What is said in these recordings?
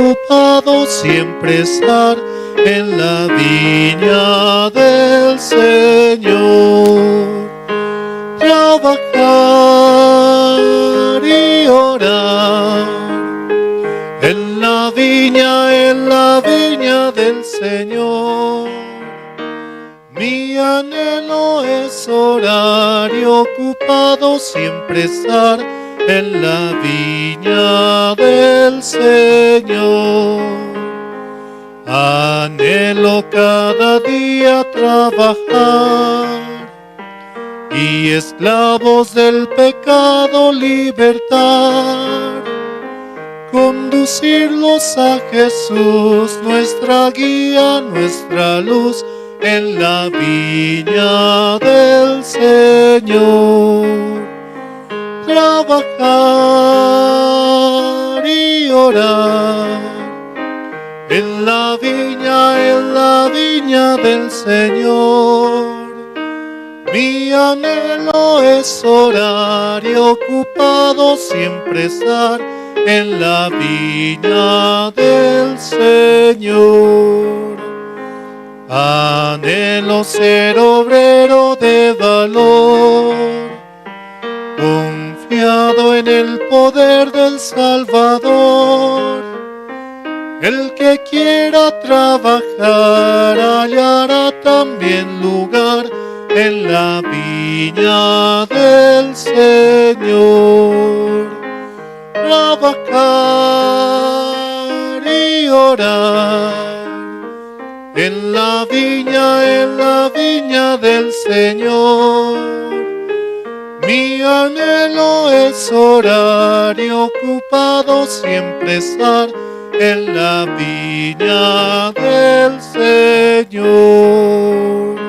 ocupado siempre estar en la viña del Señor. Trabajar y orar en la viña del Señor. Mi anhelo es orar y ocupado siempre estar en la viña del Señor. Anhelo cada día trabajar y esclavos del pecado libertar, conducirlos a Jesús, nuestra guía, nuestra luz, en la viña del Señor. Trabajar y orar en la viña del Señor. Mi anhelo es orar y ocupado siempre estar en la viña del Señor. Anhelo ser obrero de valor, confiado en el poder del Salvador. El que quiera trabajar hallará también lugar en la viña del Señor. Trabajar y orar en la viña del Señor. Mi anhelo es orar y ocupado siempre estar en la viña del Señor.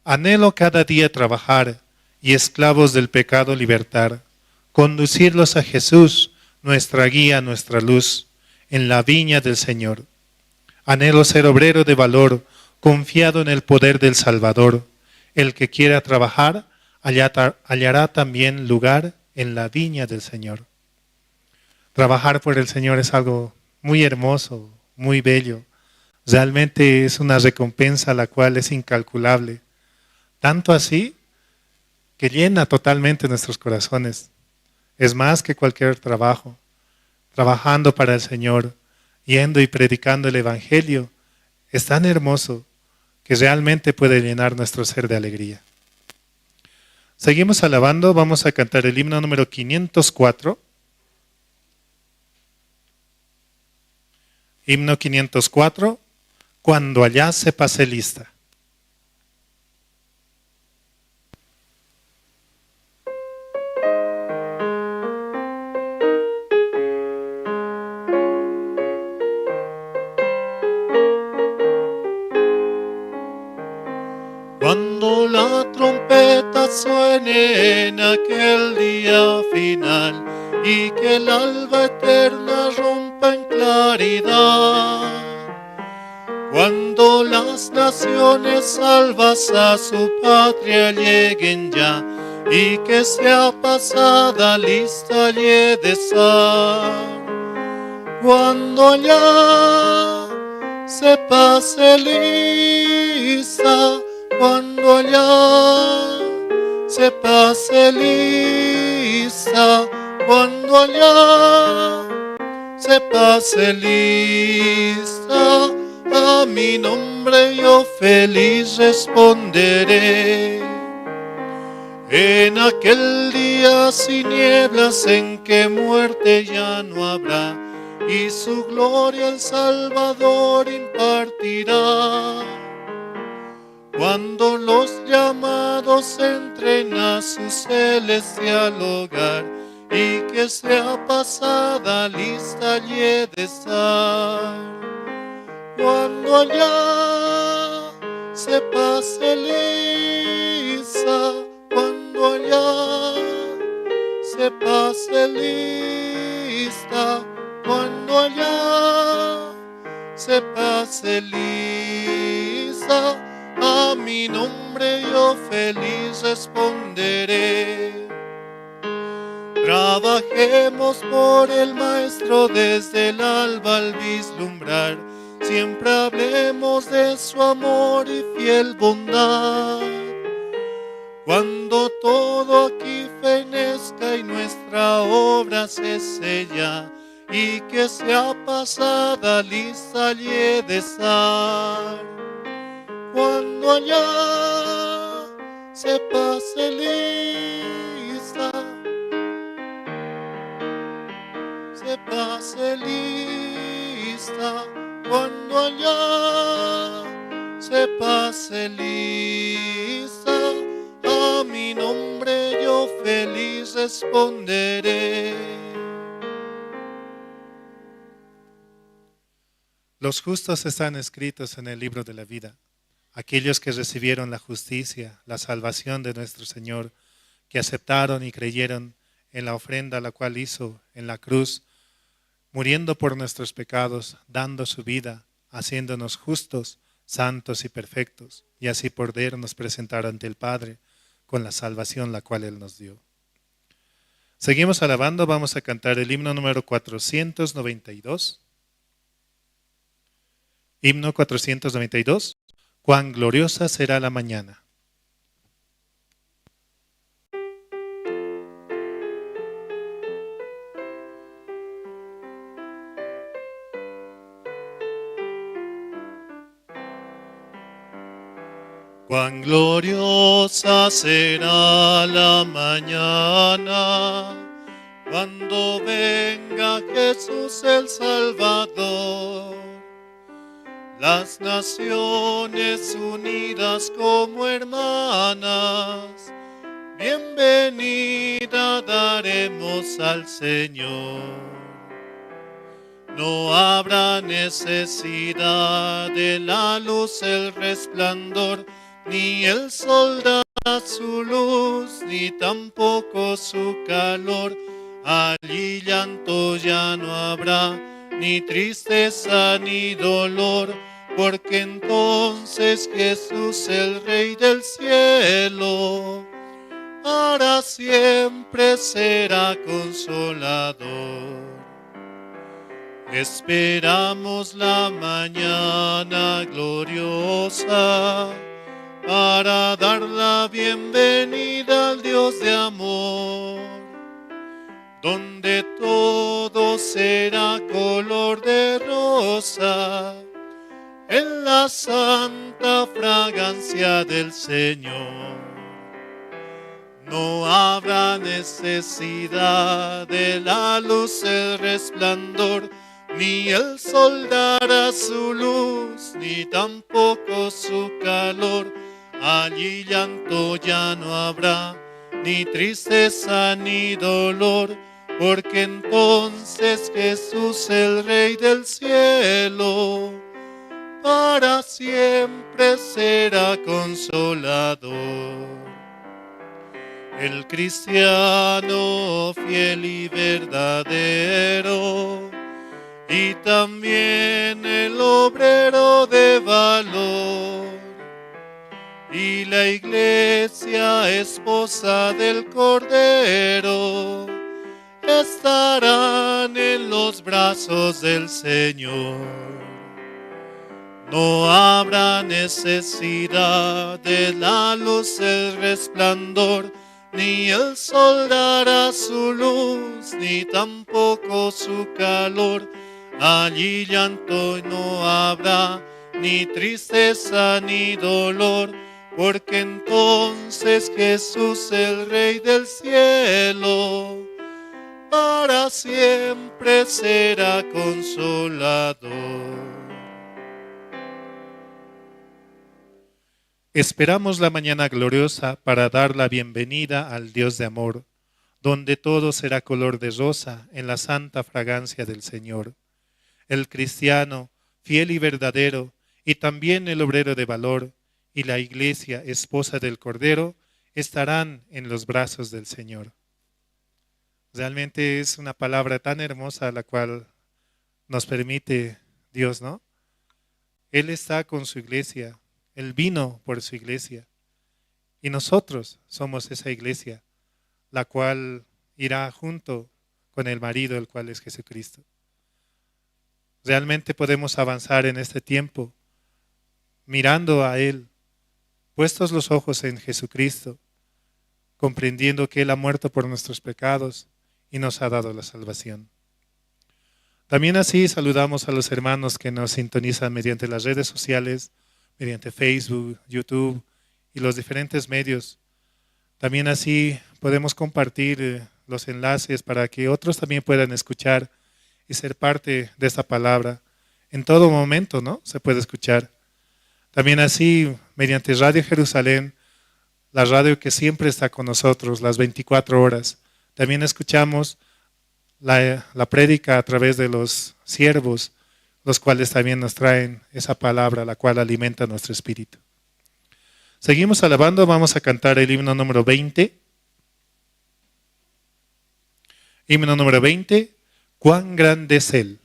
Anhelo cada día trabajar y esclavos del pecado libertar, conducirlos a Jesús, nuestra guía, nuestra luz, en la viña del Señor. Anhelo ser obrero de valor, confiado en el poder del Salvador. El que quiera trabajar hallará también lugar en la viña del Señor. Trabajar por el Señor es algo muy hermoso, muy bello. Realmente es una recompensa la cual es incalculable. Tanto así que llena totalmente nuestros corazones. Es más que cualquier trabajo. Trabajando para el Señor, yendo y predicando el Evangelio, es tan hermoso que realmente puede llenar nuestro ser de alegría. Seguimos alabando, vamos a cantar el himno número 504. Himno 504, cuando allá se pase lista. Cuando la trompeta suene en aquel día final y que el alba eterna rompa en claridad, cuando las naciones salvas a su patria lleguen ya y que sea pasada lista y he de estar, cuando allá se pase lista, cuando allá se pase lista, cuando allá se pase lista, a mi nombre yo feliz responderé. En aquel día sin nieblas en que muerte ya no habrá, y su gloria el Salvador impartirá. Cuando los llamados entren a su celestial hogar y que sea pasada lista y he de estar, cuando allá se pase lista, cuando allá se pase lista, cuando allá se pase lista, a mi nombre yo feliz responderé. Trabajemos por el Maestro desde el alba al vislumbrar. Siempre hablemos de su amor y fiel bondad. Cuando todo aquí fenezca y nuestra obra se sella, y que sea pasada, lista y he de estar. Cuando allá se pase lista, se pase lista. Cuando allá se pase lista, a mi nombre yo feliz responderé. Los justos están escritos en el libro de la vida. Aquellos que recibieron la justicia, la salvación de nuestro Señor, que aceptaron y creyeron en la ofrenda la cual hizo en la cruz, muriendo por nuestros pecados, dando su vida, haciéndonos justos, santos y perfectos, y así podernos presentar ante el Padre con la salvación la cual Él nos dio. Seguimos alabando, vamos a cantar el himno número 492. Himno 492. Cuán gloriosa será la mañana. Cuán gloriosa será la mañana, cuando venga Jesús el Salvador. Las naciones unidas como hermanas, bienvenida daremos al Señor. No habrá necesidad de la luz, el resplandor, ni el sol dará su luz, ni tampoco su calor. Allí llanto ya no habrá, ni tristeza ni dolor, porque entonces Jesús, el Rey del cielo, para siempre será consolador. Esperamos la mañana gloriosa para dar la bienvenida al Dios de amor, donde todo será color de rosa en la santa fragancia del Señor. No habrá necesidad de la luz, el resplandor, ni el sol dará su luz, ni tampoco su calor. Allí llanto ya no habrá, ni tristeza ni dolor, porque entonces Jesús, el Rey del cielo, para siempre será consolador. El cristiano fiel y verdadero, y también el obrero de valor, y la iglesia esposa del Cordero, estarán en los brazos del Señor. No habrá necesidad de la luz, el resplandor, ni el sol dará su luz, ni tampoco su calor. Allí llanto no habrá, ni tristeza ni dolor, porque entonces Jesús, el Rey del cielo, para siempre será consolador. Esperamos la mañana gloriosa para dar la bienvenida al Dios de amor, donde todo será color de rosa en la santa fragancia del Señor. El cristiano, fiel y verdadero, y también el obrero de valor, y la iglesia, esposa del Cordero, estarán en los brazos del Señor. Realmente es una palabra tan hermosa la cual nos permite Dios, ¿no? Él está con su iglesia, Él vino por su iglesia, y nosotros somos esa iglesia, la cual irá junto con el marido, el cual es Jesucristo. Realmente podemos avanzar en este tiempo mirando a Él, puestos los ojos en Jesucristo, comprendiendo que Él ha muerto por nuestros pecados y nos ha dado la salvación. También así saludamos a los hermanos que nos sintonizan mediante las redes sociales, mediante Facebook, YouTube y los diferentes medios. También así podemos compartir los enlaces para que otros también puedan escuchar y ser parte de esta palabra. En todo momento, ¿no? Se puede escuchar. También así, mediante Radio Jerusalén, la radio que siempre está con nosotros, las 24 horas. También escuchamos la prédica a través de los siervos, los cuales también nos traen esa palabra, la cual alimenta nuestro espíritu. Seguimos alabando, vamos a cantar el himno número 20. Himno número 20, cuán grande es Él.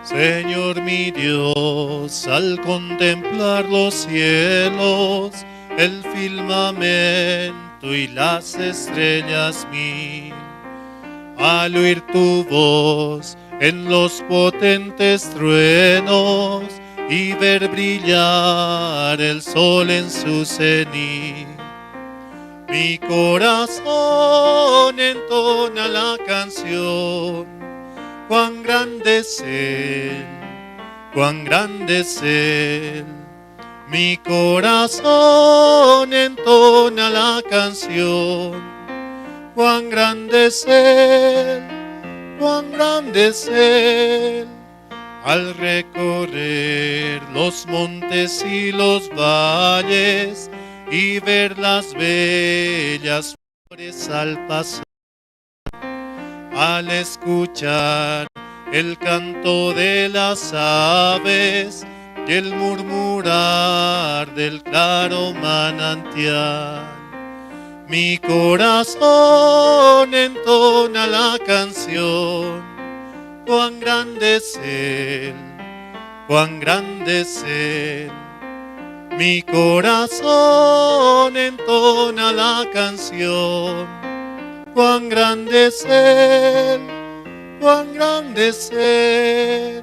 Señor mi Dios, al contemplar los cielos, el firmamento y las estrellas mil, al oír tu voz en los potentes truenos y ver brillar el sol en su cenit, mi corazón entona la canción. Cuán grande es Él, cuán grande es Él. Mi corazón entona la canción. Cuán grande es Él, cuán grande es Él. Al recorrer los montes y los valles y ver las bellas flores al pasar, al escuchar el canto de las aves y el murmurar del claro manantial, mi corazón entona la canción. Cuán grande es Él, cuán grande es Él. Mi corazón entona la canción. Cuán grande es Él, cuán grande es Él.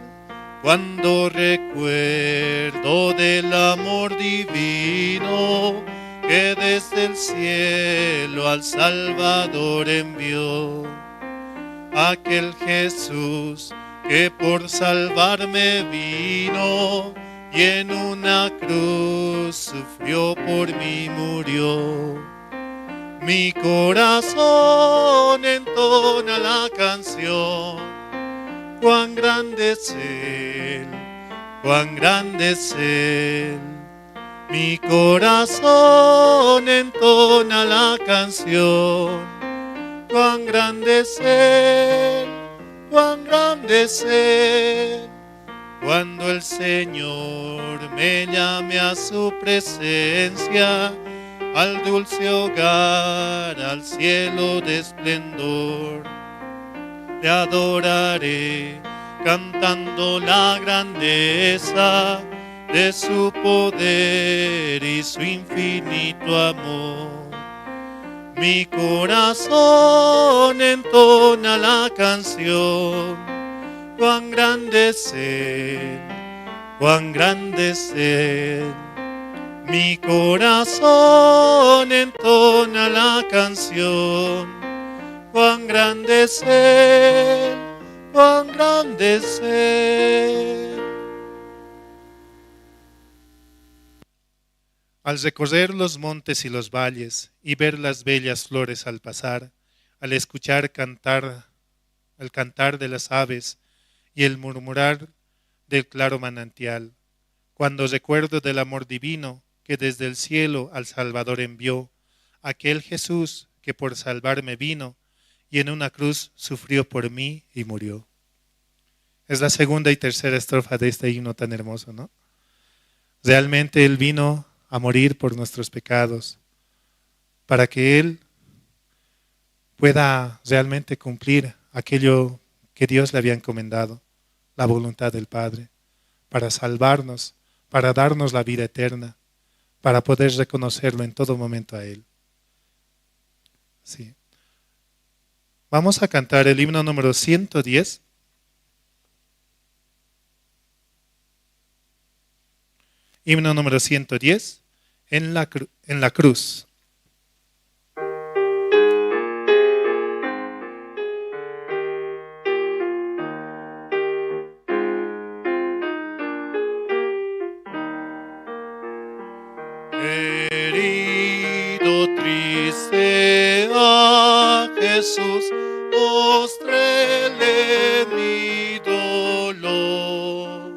Cuando recuerdo del amor divino que desde el cielo al Salvador envió, aquel Jesús que por salvarme vino y en una cruz sufrió por mí, murió. Mi corazón entona la canción. Cuán grande es Él, cuán grande es Él. Mi corazón entona la canción. Cuán grande es Él, cuán grande es Él. Cuando el Señor me llame a su presencia, al dulce hogar, al cielo de esplendor, te adoraré cantando la grandeza de su poder y su infinito amor. Mi corazón entona la canción. Cuán grande es Él, cuán grande es Él. Mi corazón entona la canción. Cuán grande es Él, cuán grande es Él. Al recorrer los montes y los valles y ver las bellas flores al pasar, al escuchar el cantar de las aves y el murmurar del claro manantial, cuando recuerdo del amor divino que desde el cielo al Salvador envió, aquel Jesús que por salvarme vino y en una cruz sufrió por mí y murió. Es la segunda y tercera estrofa de este himno tan hermoso, ¿no? Realmente Él vino a morir por nuestros pecados, para que Él pueda realmente cumplir aquello que Dios le había encomendado, la voluntad del Padre, para salvarnos, para darnos la vida eterna, para poder reconocerlo en todo momento a Él. Sí. Vamos a cantar el himno número 110. Himno número 110, en la cruz. Herido triste a Jesús, mostréle mi dolor.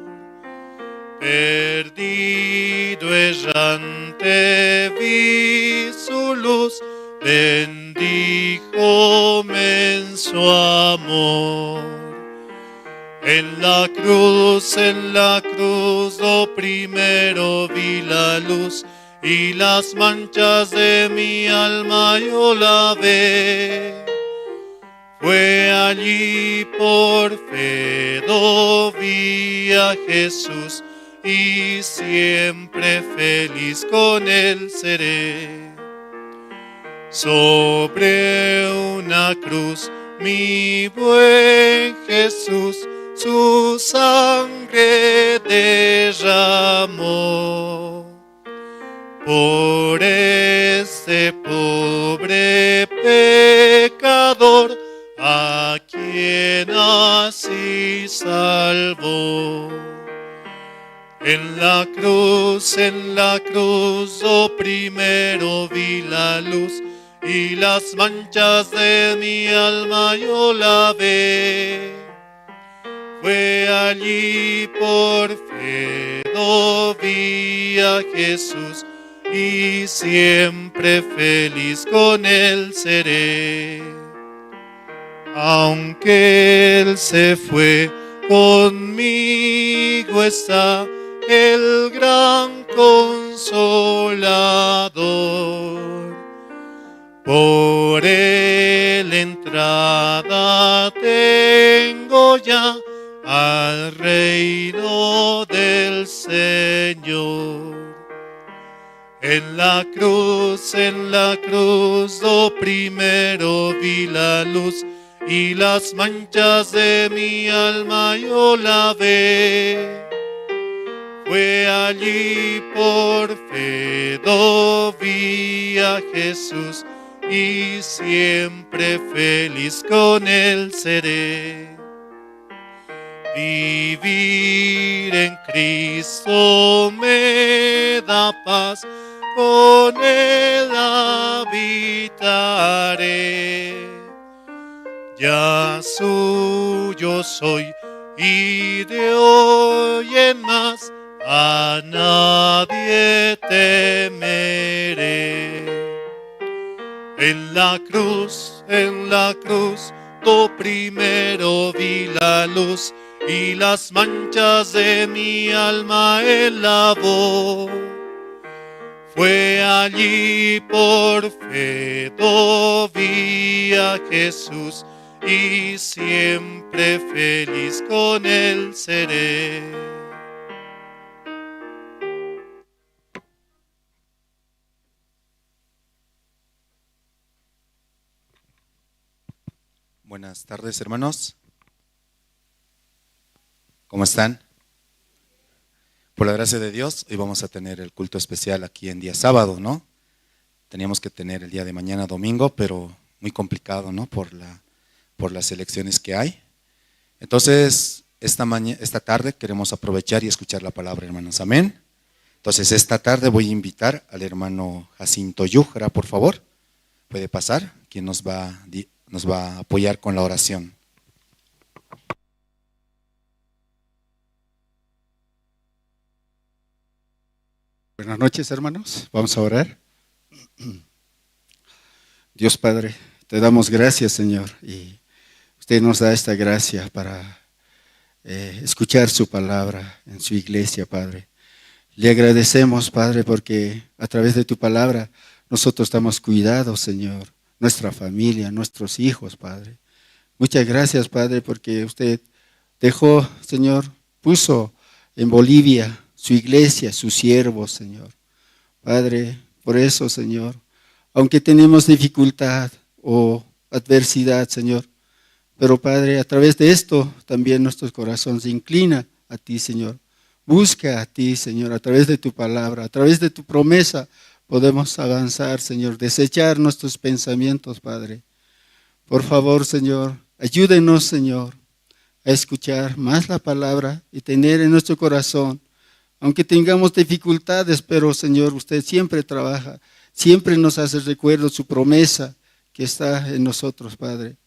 Perdido errante vi su luz, bendíjome en su amor. En la cruz, lo primero vi la luz, y las manchas de mi alma yo lavé. Fue allí por fe vi a Jesús, y siempre feliz con Él seré. Sobre una cruz mi buen Jesús su sangre derramó. Por este pobre pecador, a quien así salvó. En la cruz, lo primero vi la luz, y las manchas de mi alma yo lavé. Fue allí por fe vi a Jesús, y siempre feliz con Él seré. Aunque Él se fue, conmigo está el gran Consolador. Por Él entrada tengo ya al reino del Señor. En la cruz, lo primero vi la luz, y las manchas de mi alma yo lavé. Fue allí por fe vi a Jesús, y siempre feliz con Él seré. Vivir en Cristo me da paz, con Él habitaré. Ya suyo soy, y de hoy en más a nadie temeré. En la cruz, lo primero vi la luz, y las manchas de mi alma Él lavó. Fue allí por fe vi a Jesús, y siempre feliz con Él seré. Buenas tardes, hermanos. ¿Cómo están? Por la gracia de Dios, hoy vamos a tener el culto especial aquí en día sábado, ¿no? Teníamos que tener el día de mañana domingo, pero muy complicado, ¿no? Por las elecciones que hay. Entonces, esta tarde queremos aprovechar y escuchar la palabra, hermanos. Amén. Entonces, esta tarde voy a invitar al hermano Jacinto Yujra, por favor. ¿Puede pasar? Quien nos va a apoyar con la oración. Buenas noches, hermanos. Vamos a orar. Dios Padre, te damos gracias, Señor, y usted nos da esta gracia para escuchar su palabra en su iglesia, Padre. Le agradecemos, Padre, porque a través de tu palabra nosotros estamos cuidados, Señor, nuestra familia, nuestros hijos, Padre. Muchas gracias, Padre, porque usted dejó, Señor, puso en Bolivia su iglesia, sus siervos, Señor. Padre, por eso, Señor, aunque tenemos dificultad o adversidad, Señor, pero Padre, a través de esto también nuestro corazón se inclina a ti, Señor. Busca a ti, Señor, a través de tu palabra, a través de tu promesa, podemos avanzar, Señor, desechar nuestros pensamientos, Padre. Por favor, Señor, ayúdenos, Señor, a escuchar más la palabra y tener en nuestro corazón, aunque tengamos dificultades, pero, Señor, usted siempre trabaja, siempre nos hace recuerdo su promesa que está en nosotros, Padre.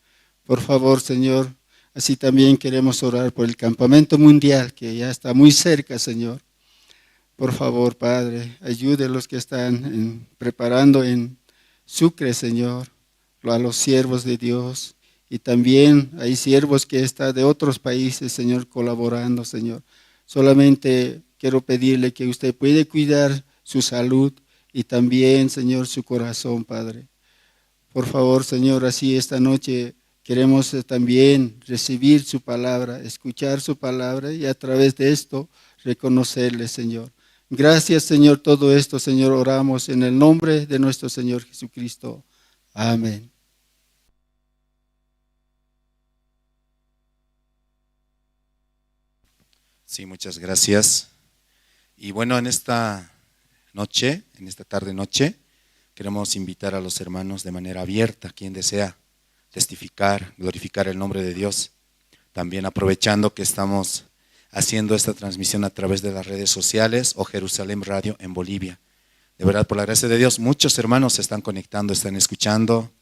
Por favor, Señor, así también queremos orar por el campamento mundial que ya está muy cerca, Señor. Por favor, Padre, ayude a los que están preparando en Sucre, Señor, a los siervos de Dios. Y también hay siervos que están de otros países, Señor, colaborando, Señor. Solamente quiero pedirle que usted puede cuidar su salud y también, Señor, su corazón, Padre. Por favor, Señor, así esta noche queremos también recibir su palabra, escuchar su palabra y a través de esto reconocerle, Señor. Gracias, Señor, todo esto, Señor, oramos en el nombre de nuestro Señor Jesucristo. Amén. Sí, muchas gracias. Y bueno, en esta noche, en esta tarde-noche, queremos invitar a los hermanos de manera abierta, quien desea testificar, glorificar el nombre de Dios. También aprovechando que estamos haciendo esta transmisión a través de las redes sociales o Jerusalén Radio en Bolivia. De verdad, por la gracia de Dios, muchos hermanos se están conectando, están escuchando.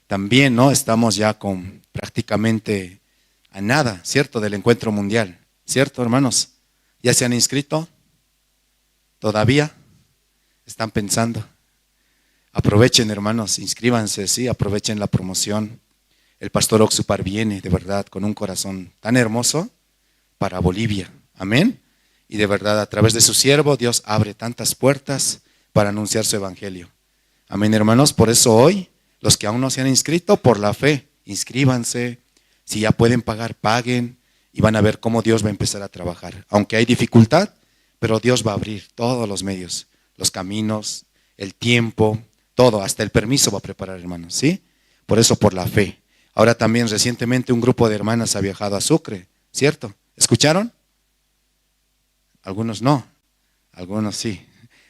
También, ¿no? Estamos ya con prácticamente a nada, ¿cierto? Del encuentro mundial, ¿cierto, hermanos? ¿Ya se han inscrito? ¿Todavía? ¿Están pensando? Aprovechen, hermanos, inscríbanse, sí, aprovechen la promoción. El pastor Oxupar viene, de verdad, con un corazón tan hermoso para Bolivia. Amén. Y de verdad, a través de su siervo, Dios abre tantas puertas para anunciar su evangelio. Amén, hermanos. Por eso hoy, los que aún no se han inscrito, por la fe, inscríbanse. Si ya pueden pagar, paguen. Y van a ver cómo Dios va a empezar a trabajar. Aunque hay dificultad, pero Dios va a abrir todos los medios, los caminos, el tiempo, todo, hasta el permiso va a preparar, hermanos, ¿sí? Por eso, por la fe. Ahora también recientemente un grupo de hermanas ha viajado a Sucre, ¿cierto? ¿Escucharon? Algunos no, algunos sí.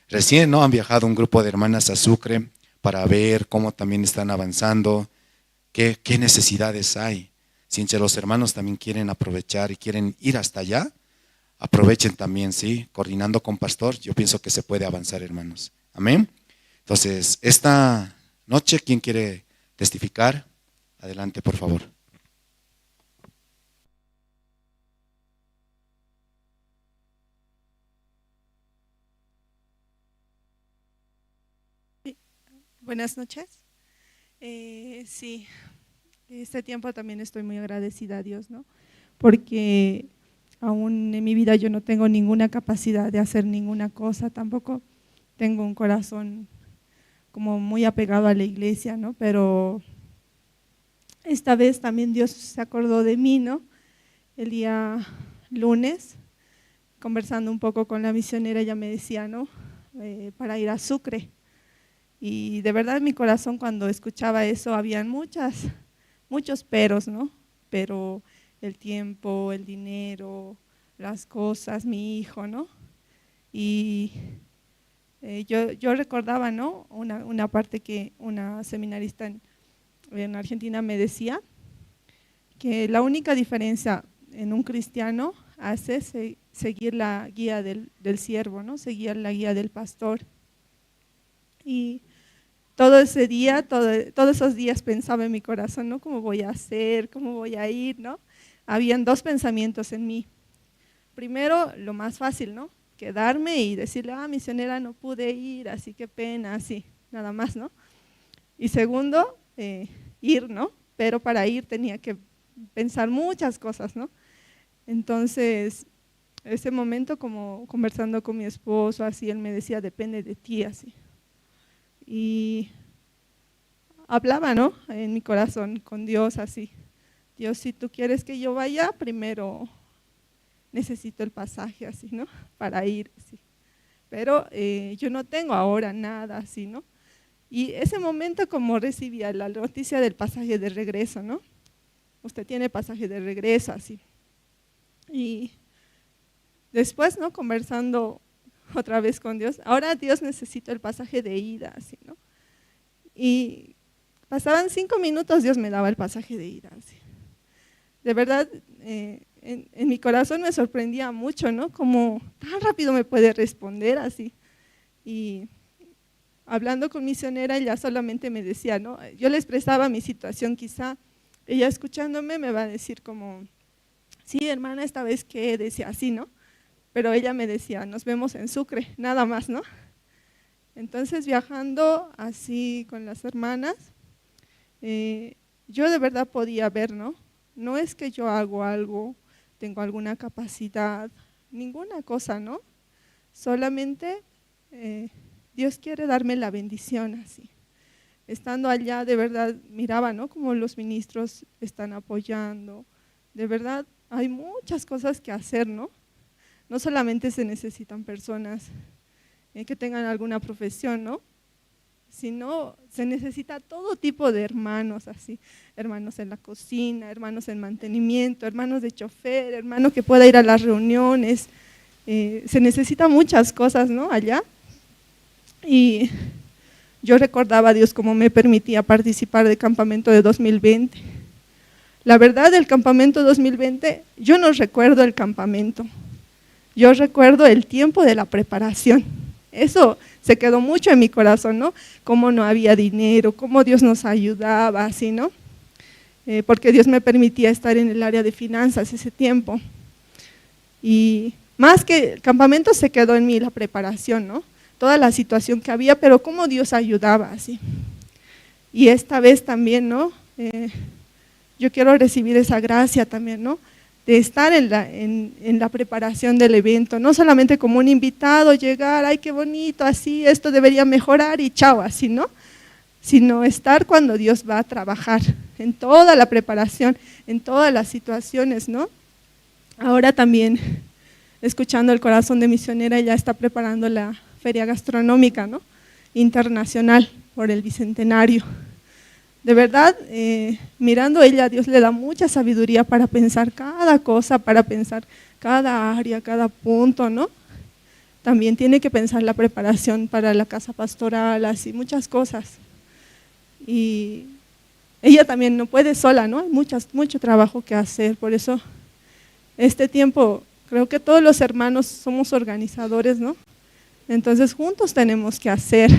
Recién, ¿no? Han viajado un grupo de hermanas a Sucre para ver cómo también están avanzando, qué necesidades hay. Si entre los hermanos también quieren aprovechar y quieren ir hasta allá, aprovechen también, ¿sí? Coordinando con pastor, yo pienso que se puede avanzar, hermanos. Amén. Entonces, esta noche, ¿quién quiere testificar? Adelante, por favor. Buenas noches. Sí, este tiempo también estoy muy agradecida a Dios, ¿no? Porque aún en mi vida yo no tengo ninguna capacidad de hacer ninguna cosa, tampoco tengo un corazón como muy apegado a la iglesia, ¿no? Pero esta vez también Dios se acordó de mí, ¿no? El día lunes, conversando un poco con la misionera, ella me decía, ¿no? Para ir a Sucre. Y de verdad en mi corazón cuando escuchaba eso habían muchos peros, ¿no? Pero el tiempo, el dinero, las cosas, mi hijo, ¿no? Y yo recordaba, ¿no? Una parte que una seminarista en Argentina me decía, que la única diferencia en un cristiano hace seguir la guía del siervo, ¿no? Seguir la guía del pastor. Y todo ese día, todos esos días pensaba en mi corazón, ¿no? ¿Cómo voy a hacer? ¿Cómo voy a ir? ¿No? Habían dos pensamientos en mí. Primero, lo más fácil, ¿no? Quedarme y decirle, misionera, no pude ir, así qué pena, así, nada más, ¿no? Y segundo, ir, ¿no? Pero para ir tenía que pensar muchas cosas, ¿no? Entonces, ese momento como conversando con mi esposo, así, él me decía, depende de ti, así. Y hablaba, ¿no? En mi corazón con Dios así. Dios, si tú quieres que yo vaya, primero necesito el pasaje así, ¿no? Para ir, así. Pero yo no tengo ahora nada así, ¿no? Y ese momento como recibía la noticia del pasaje de regreso, ¿no? Usted tiene pasaje de regreso, así. Y después, ¿no? Conversando otra vez con Dios, ahora Dios necesita el pasaje de ida, así, ¿no? Y pasaban 5 minutos, Dios me daba el pasaje de ida, así. De verdad, en mi corazón me sorprendía mucho, ¿no? Como tan rápido me puede responder así. Y hablando con misionera, ella solamente me decía, ¿no? Yo le expresaba mi situación, quizá ella escuchándome me va a decir como, sí, hermana, esta vez que decía así, ¿no? Pero ella me decía, nos vemos en Sucre, nada más, ¿no? Entonces, viajando así con las hermanas, yo de verdad podía ver, ¿no? No es que yo hago algo, tengo alguna capacidad, ninguna cosa, ¿no? Solamente Dios quiere darme la bendición así. Estando allá, de verdad, miraba, ¿no? Como los ministros están apoyando. De verdad, hay muchas cosas que hacer, ¿no? No solamente se necesitan personas que tengan alguna profesión, ¿no? Sino se necesita todo tipo de hermanos así, hermanos en la cocina, hermanos en mantenimiento, hermanos de chofer, hermano que pueda ir a las reuniones, se necesitan muchas cosas, ¿no? Allá. Y yo recordaba a Dios cómo me permitía participar del campamento de 2020. La verdad, del campamento 2020, yo no recuerdo el campamento, yo recuerdo el tiempo de la preparación. Eso se quedó mucho en mi corazón, ¿no? Cómo no había dinero, cómo Dios nos ayudaba, así, ¿no? Porque Dios me permitía estar en el área de finanzas ese tiempo. Y más que el campamento se quedó en mí la preparación, ¿no? Toda la situación que había, pero cómo Dios ayudaba, así. Y esta vez también, ¿no? Yo quiero recibir esa gracia también, ¿no? De estar en la preparación del evento, no solamente como un invitado, llegar, ay, qué bonito, así, esto debería mejorar y chao, así, ¿no? Sino estar cuando Dios va a trabajar, en toda la preparación, en todas las situaciones, ¿no? Ahora también, escuchando el corazón de misionera, ella está preparando la feria gastronómica, ¿no? Internacional por el Bicentenario. De verdad, mirando a ella, Dios le da mucha sabiduría para pensar cada cosa, para pensar cada área, cada punto, ¿no? También tiene que pensar la preparación para la casa pastoral, así, muchas cosas. Y ella también no puede sola, ¿no? Hay mucho trabajo que hacer, por eso este tiempo, creo que todos los hermanos somos organizadores, ¿no? Entonces juntos tenemos que hacer.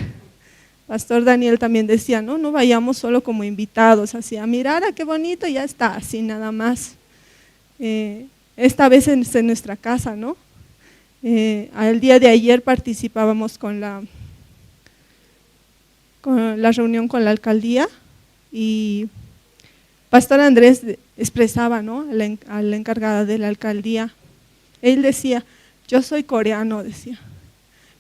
Pastor Daniel también decía, no vayamos solo como invitados, así a mirar, qué bonito, ya está, así nada más. Esta vez en nuestra casa, ¿no? Al día de ayer participábamos con la reunión con la alcaldía y Pastor Andrés expresaba, ¿no? A la encargada de la alcaldía, él decía, yo soy coreano, decía.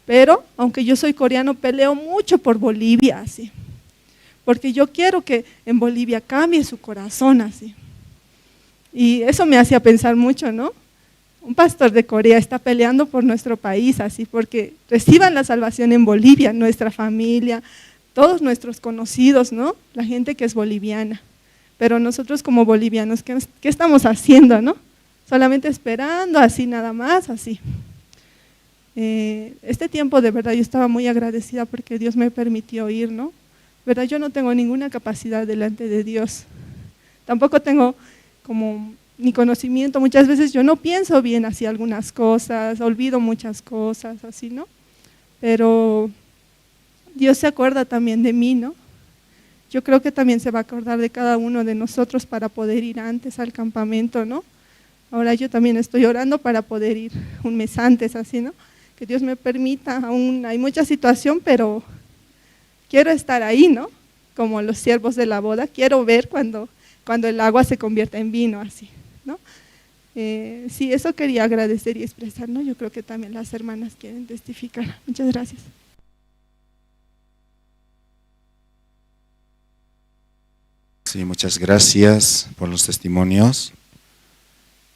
Pero, aunque yo soy coreano, peleo mucho por Bolivia, así. Porque yo quiero que en Bolivia cambie su corazón, así. Y eso me hacía pensar mucho, ¿no? Un pastor de Corea está peleando por nuestro país, así, porque reciban la salvación en Bolivia, nuestra familia, todos nuestros conocidos, ¿no? La gente que es boliviana. Pero nosotros como bolivianos, ¿qué estamos haciendo, no? Solamente esperando, así, nada más, así. Este tiempo de verdad yo estaba muy agradecida porque Dios me permitió ir, ¿no? ¿Verdad? Yo no tengo ninguna capacidad delante de Dios, tampoco tengo como ni conocimiento, muchas veces yo no pienso bien así algunas cosas, olvido muchas cosas, así, ¿no? Pero Dios se acuerda también de mí, ¿no? Yo creo que también se va a acordar de cada uno de nosotros para poder ir antes al campamento, ¿no? Ahora yo también estoy orando para poder ir un mes antes, así, ¿no? Que Dios me permita, aún hay mucha situación, pero quiero estar ahí, ¿no? Como los siervos de la boda, quiero ver cuando el agua se convierta en vino, así, ¿no? Sí, eso quería agradecer y expresar, ¿no? Yo creo que también las hermanas quieren testificar. Muchas gracias. Sí, muchas gracias por los testimonios.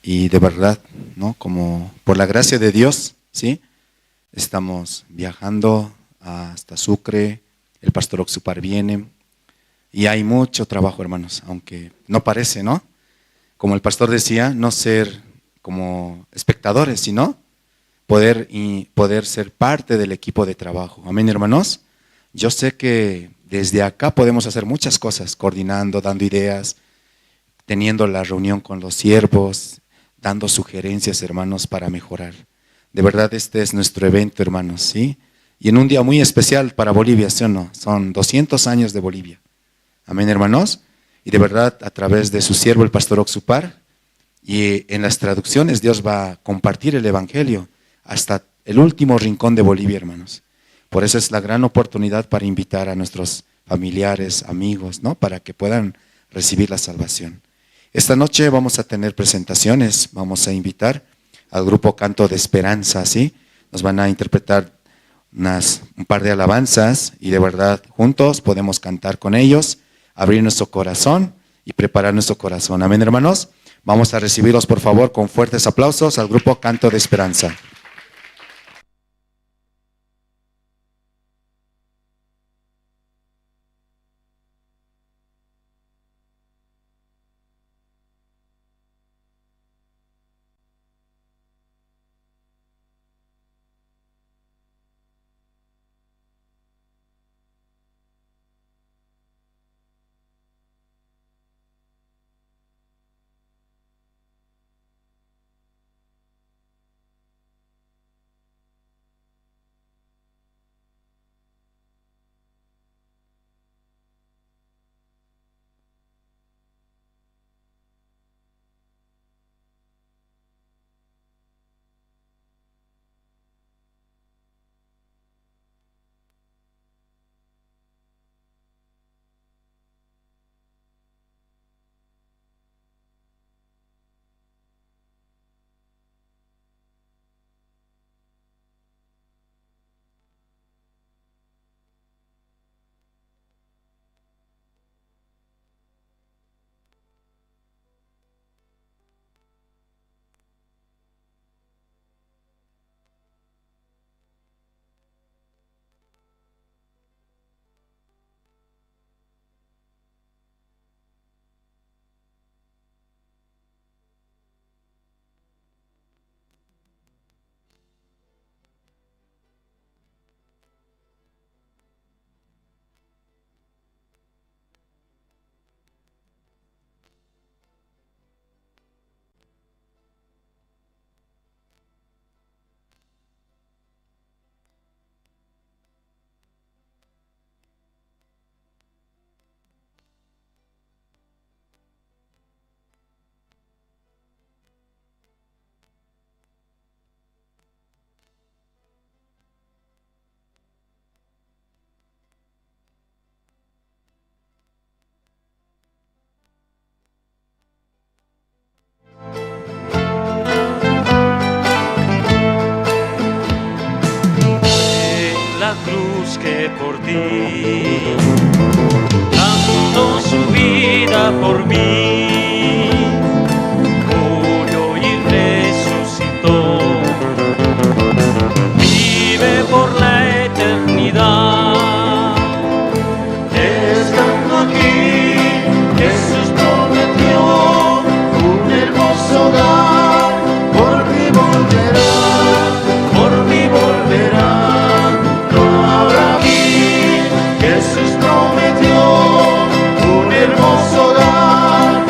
Y de verdad, ¿no? Como por la gracia de Dios, ¿sí? Estamos viajando hasta Sucre, el pastor Oxupar viene, y hay mucho trabajo, hermanos, aunque no parece, ¿no? Como el pastor decía, no ser como espectadores, sino poder ser parte del equipo de trabajo. Amén, hermanos. Yo sé que desde acá podemos hacer muchas cosas, coordinando, dando ideas, teniendo la reunión con los siervos, dando sugerencias, hermanos, para mejorar. De verdad, este es nuestro evento, hermanos, ¿sí? Y en un día muy especial para Bolivia, ¿sí o no? Son 200 años de Bolivia. Amén, hermanos. Y de verdad, a través de su siervo, el pastor Oxupar, y en las traducciones Dios va a compartir el evangelio hasta el último rincón de Bolivia, hermanos. Por eso es la gran oportunidad para invitar a nuestros familiares, amigos, ¿no? Para que puedan recibir la salvación. Esta noche vamos a tener presentaciones, vamos a invitar al grupo Canto de Esperanza, ¿sí? Nos van a interpretar un par de alabanzas y de verdad juntos podemos cantar con ellos, abrir nuestro corazón y preparar nuestro corazón. Amén, hermanos. Vamos a recibirlos, por favor, con fuertes aplausos al grupo Canto de Esperanza. Cruz que por ti dando su vida por mí murió y resucitó, vive por la eternidad. Estando aquí Jesús prometió un hermoso hogar, por mí volverá. Jesús prometió un hermoso hogar,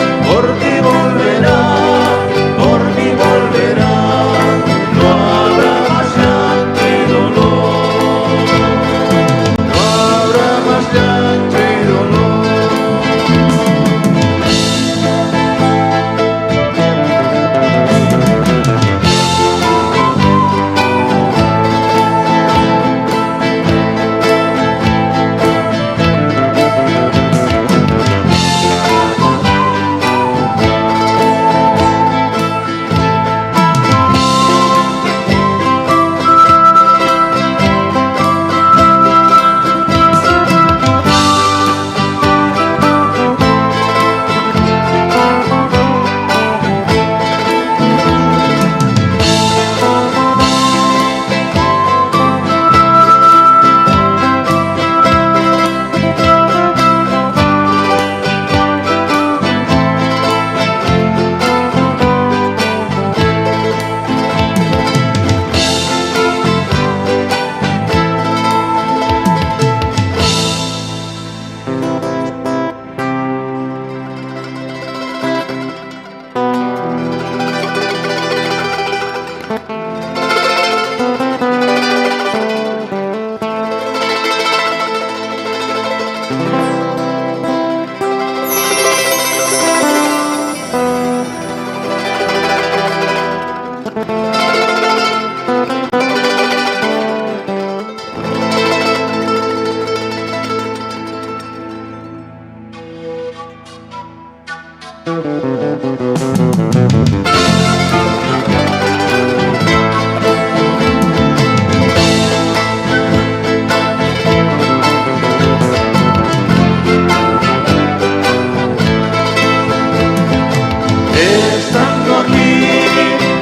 Estando aquí,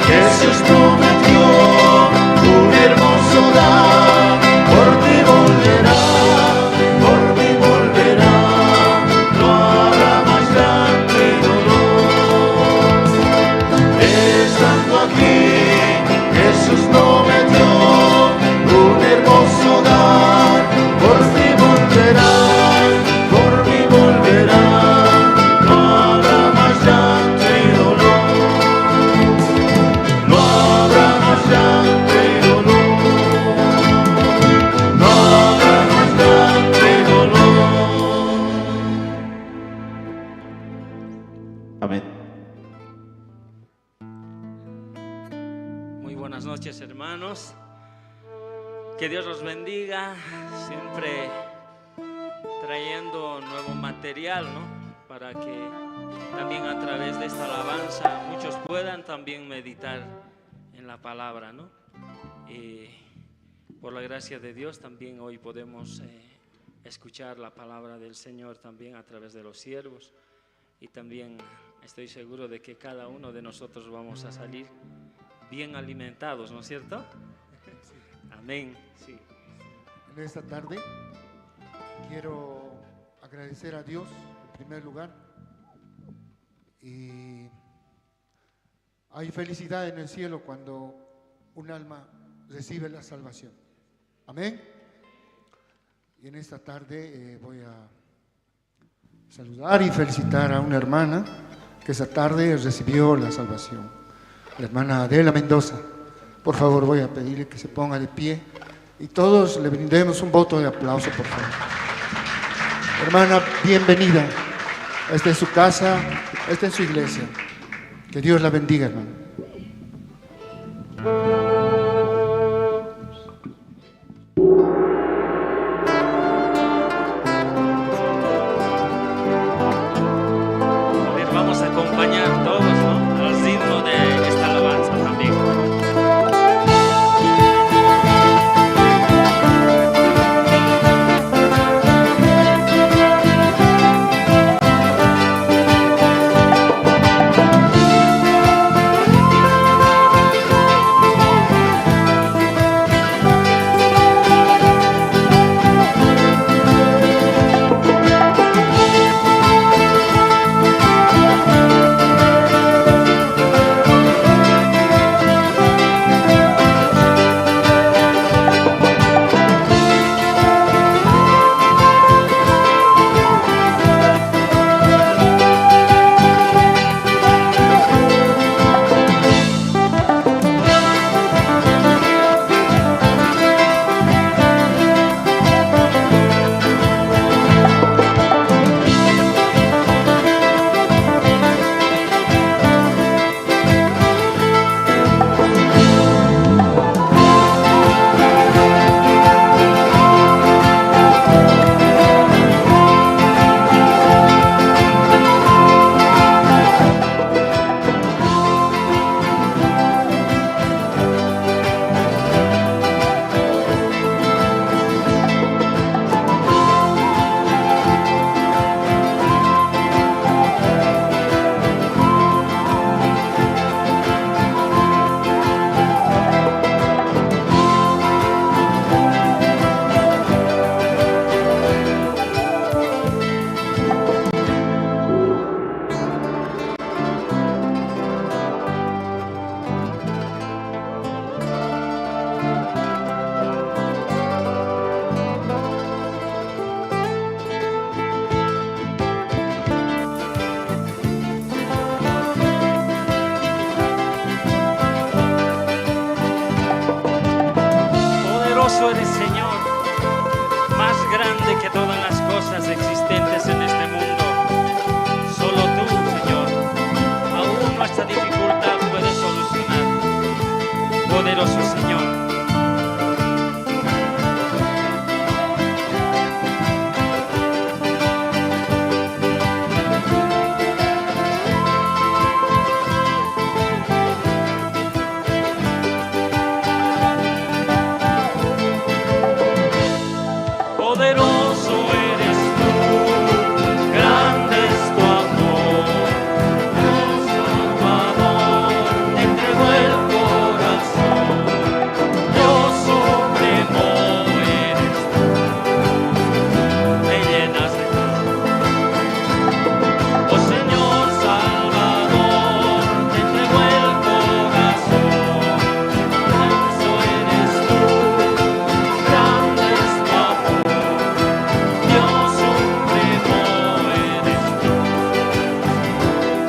Jesús prometió un hermoso hogar. Por ti volverá, no habrá más llanto y dolor. Estando aquí, Jesús prometió un hermoso hogar. Por ti volverá, no habrá más llanto y dolor. No habrá más llanto y dolor. No habrá más llanto y dolor. Amén. Muy buenas noches, hermanos. Que Dios los bendiga, siempre trayendo nuevo material, ¿no? Para que también a través de esta alabanza muchos puedan también meditar en la palabra, ¿no? Y por la gracia de Dios también hoy podemos escuchar la palabra del Señor también a través de los siervos, y también estoy seguro de que cada uno de nosotros vamos a salir bien alimentados, ¿no es cierto? Amén. Sí. En esta tarde quiero agradecer a Dios en primer lugar, y hay felicidad en el cielo cuando un alma recibe la salvación. Amén. Y en esta tarde voy a saludar y felicitar a una hermana que esta tarde recibió la salvación, la hermana Adela Mendoza. Por favor, voy a pedirle que se ponga de pie y todos le brindemos un voto de aplauso, por favor. Hermana, bienvenida. Esta es su casa, esta es su iglesia. Que Dios la bendiga, hermano. A ver, vamos a acompañar todos, ¿no? Al ritmo de esta alabanza también. poderoso Señor. Poderoso eres tú, grande es tu amor, Dios Salvador, te entregó el corazón, Dios supremo eres tú, me llenas de paz. Oh Señor Salvador, te entregó el corazón, Dios eres tú, grande es tu amor. Dios supremo eres tú,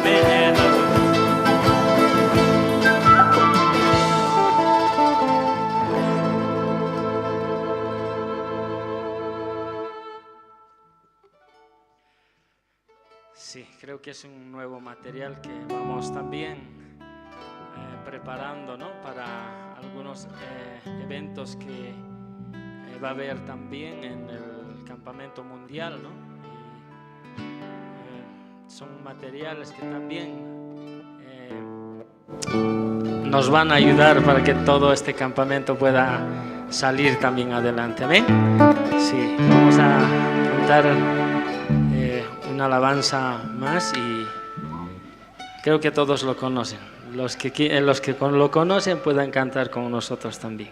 me llenas de paz. Sí, creo que es un nuevo material que vamos también preparando, ¿no? Para algunos eventos que va a haber también en el campamento mundial, ¿no? Y, son materiales que también nos van a ayudar para que todo este campamento pueda salir también adelante. ¿Amén? Sí, vamos a cantar una alabanza más y creo que todos lo conocen. Los que lo conocen puedan cantar con nosotros también.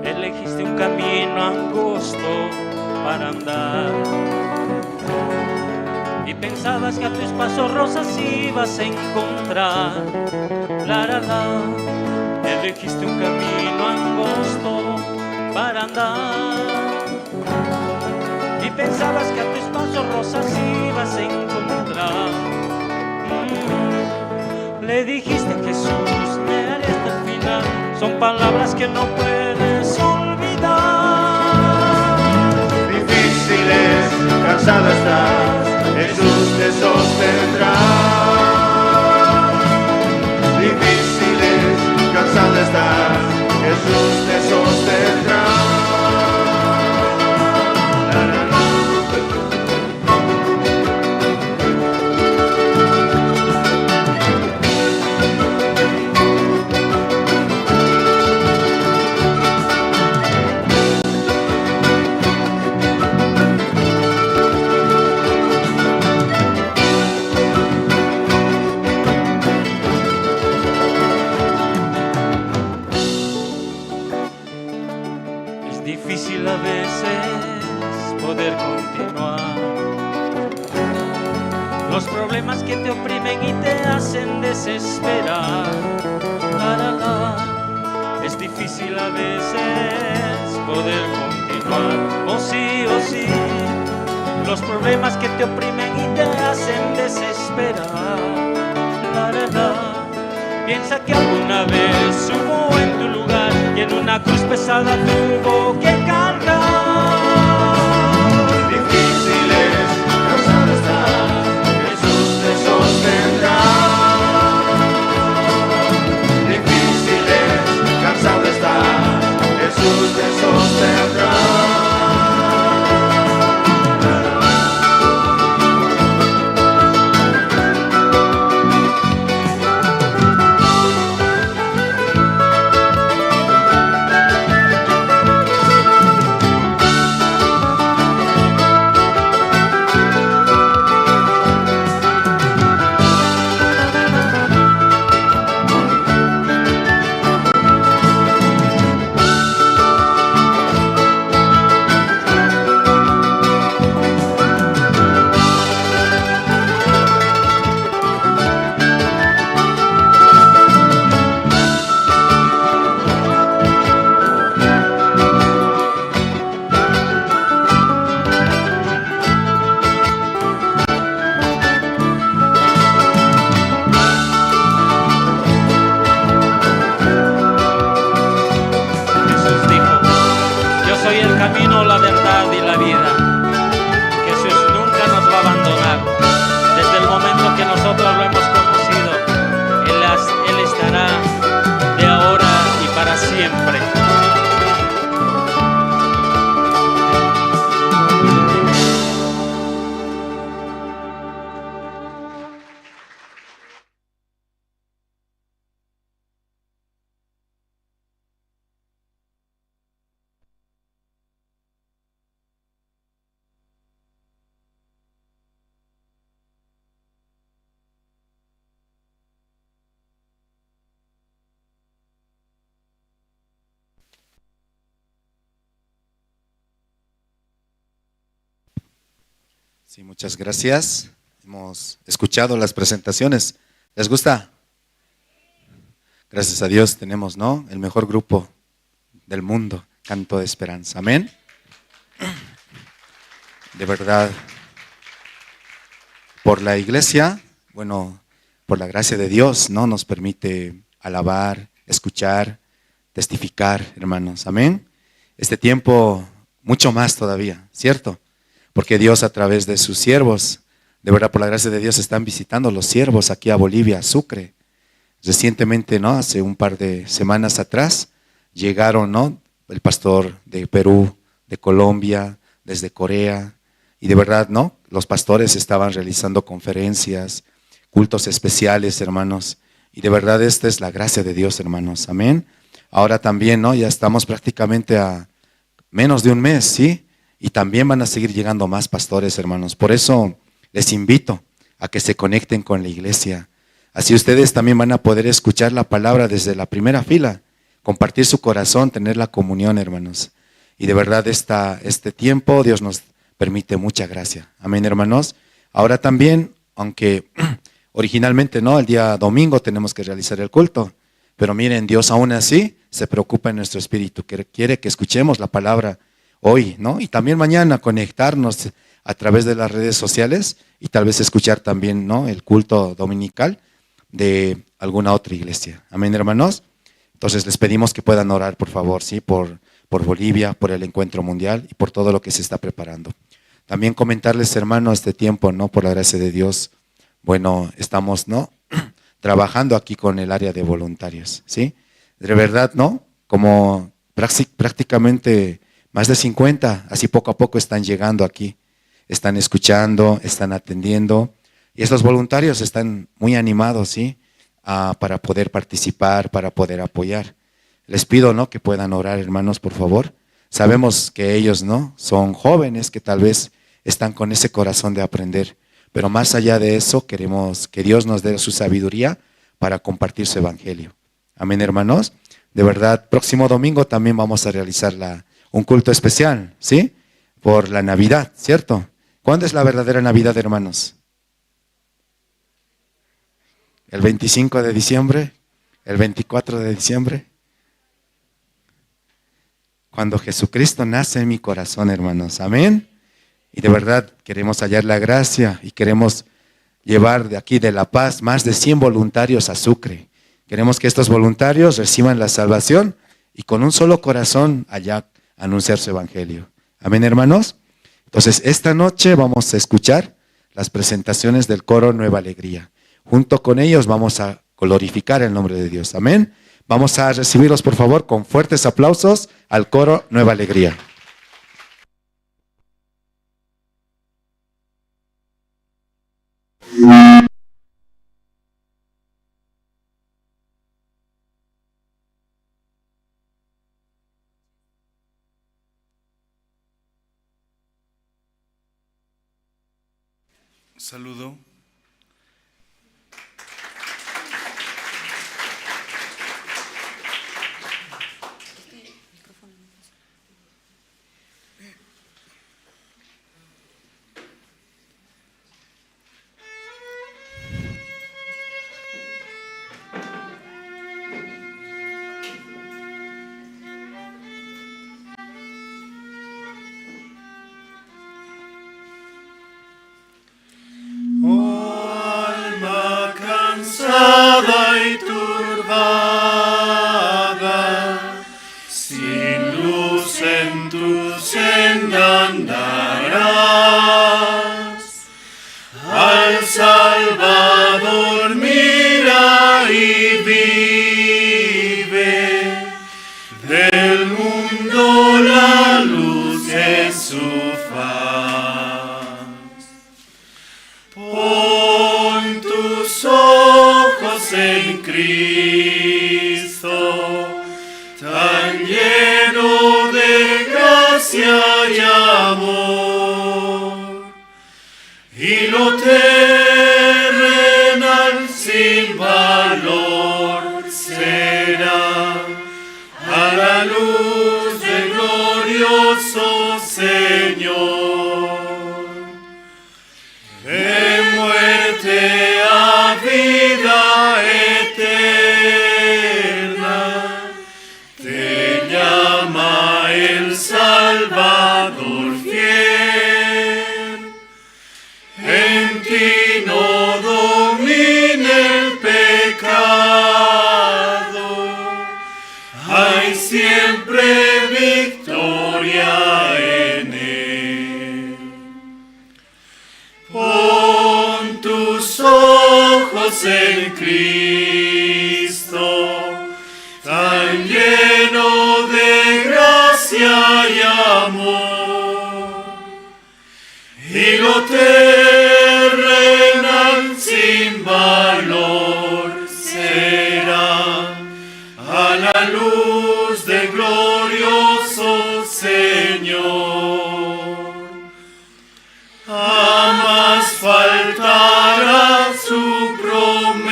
Elegiste un camino angosto para andar y pensabas que a tus pasos rosas ibas a encontrar. Elegiste un camino angosto para andar y pensabas que a tus pasos rosas ibas a encontrar. Le dijiste a Jesús, me haré hasta el final. Son palabras que no puedes olvidar. Difíciles, cansado estás, Jesús te sostendrá. Difíciles, cansado estás, Jesús te sostendrá. Difícil a veces poder continuar. Los problemas que te oprimen y te hacen desesperar. Es difícil a veces poder continuar. Oh sí, los problemas que te oprimen y te hacen desesperar. Piensa que alguna vez hubo en tu lugar y en una cruz pesada tuvo que cargar. Difíciles, cansado estás, Jesús te sostendrá. Difíciles, cansado estás, Jesús te sostendrá. Sí, muchas gracias. Hemos escuchado las presentaciones. ¿Les gusta? Gracias a Dios tenemos, ¿no?, el mejor grupo del mundo, Canto de Esperanza. Amén. De verdad, por la iglesia, bueno, por la gracia de Dios, ¿no?, nos permite alabar, escuchar, testificar, hermanos. Amén. Este tiempo, mucho más todavía, ¿cierto? Porque Dios, a través de sus siervos, de verdad, por la gracia de Dios, están visitando los siervos aquí a Bolivia, a Sucre. Recientemente, ¿no?, hace un par de semanas atrás, llegaron, ¿no?, el pastor de Perú, de Colombia, desde Corea, y de verdad, ¿no?, los pastores estaban realizando conferencias, cultos especiales, hermanos, y de verdad esta es la gracia de Dios, hermanos. Amén. Ahora también, ¿no?, ya estamos prácticamente a menos de un mes, ¿sí? Y también van a seguir llegando más pastores, hermanos. Por eso les invito a que se conecten con la iglesia. Así ustedes también van a poder escuchar la palabra desde la primera fila, compartir su corazón, tener la comunión, hermanos. Y de verdad este tiempo Dios nos permite mucha gracia. Amén, hermanos. Ahora también, aunque originalmente, ¿no?, el día domingo tenemos que realizar el culto, pero miren, Dios aún así se preocupa en nuestro espíritu, que quiere que escuchemos la palabra hoy, ¿no? Y también mañana conectarnos a través de las redes sociales y tal vez escuchar también, ¿no?, el culto dominical de alguna otra iglesia. Amén, hermanos. Entonces les pedimos que puedan orar, por favor, ¿sí?, por Bolivia, por el encuentro mundial y por todo lo que se está preparando. También comentarles, hermano, este tiempo, ¿no?, por la gracia de Dios, bueno, estamos, ¿no?, trabajando aquí con el área de voluntarios, ¿sí? De verdad, ¿no?, como prácticamente más de 50, así poco a poco están llegando aquí, están escuchando, están atendiendo, y estos voluntarios están muy animados, ¿sí?, para poder participar, para poder apoyar. Les pido, ¿no?, que puedan orar, hermanos, por favor. Sabemos que ellos, ¿no?, son jóvenes que tal vez están con ese corazón de aprender, pero más allá de eso queremos que Dios nos dé su sabiduría para compartir su evangelio. Amén, hermanos. De verdad, próximo domingo también vamos a realizar un culto especial, ¿sí?, por la Navidad, ¿cierto? ¿Cuándo es la verdadera Navidad, hermanos? ¿El 25 de diciembre? ¿El 24 de diciembre? Cuando Jesucristo nace en mi corazón, hermanos. Amén. Y de verdad queremos hallar la gracia y queremos llevar de aquí de La Paz más de 100 voluntarios a Sucre. Queremos que estos voluntarios reciban la salvación y con un solo corazón allá anunciar su evangelio. Amén, hermanos. Entonces, esta noche vamos a escuchar las presentaciones del coro Nueva Alegría. Junto con ellos vamos a glorificar el nombre de Dios. Amén. Vamos a recibirlos, por favor, con fuertes aplausos al coro Nueva Alegría. Saludo. Y turbada, sin luz en tu senda andarás. Al Salvador mira y vive, del mundo la luz es su faz. Pon tus ojos en Cristo, tan lleno de gracia y amor, y lo terrenal sin valor será a la luz del glorioso Señor. ojos en Cristo, tan lleno de gracia y amor, y lo terrenal sin valor será a la luz del glorioso Señor. Jamás faltará su promesa.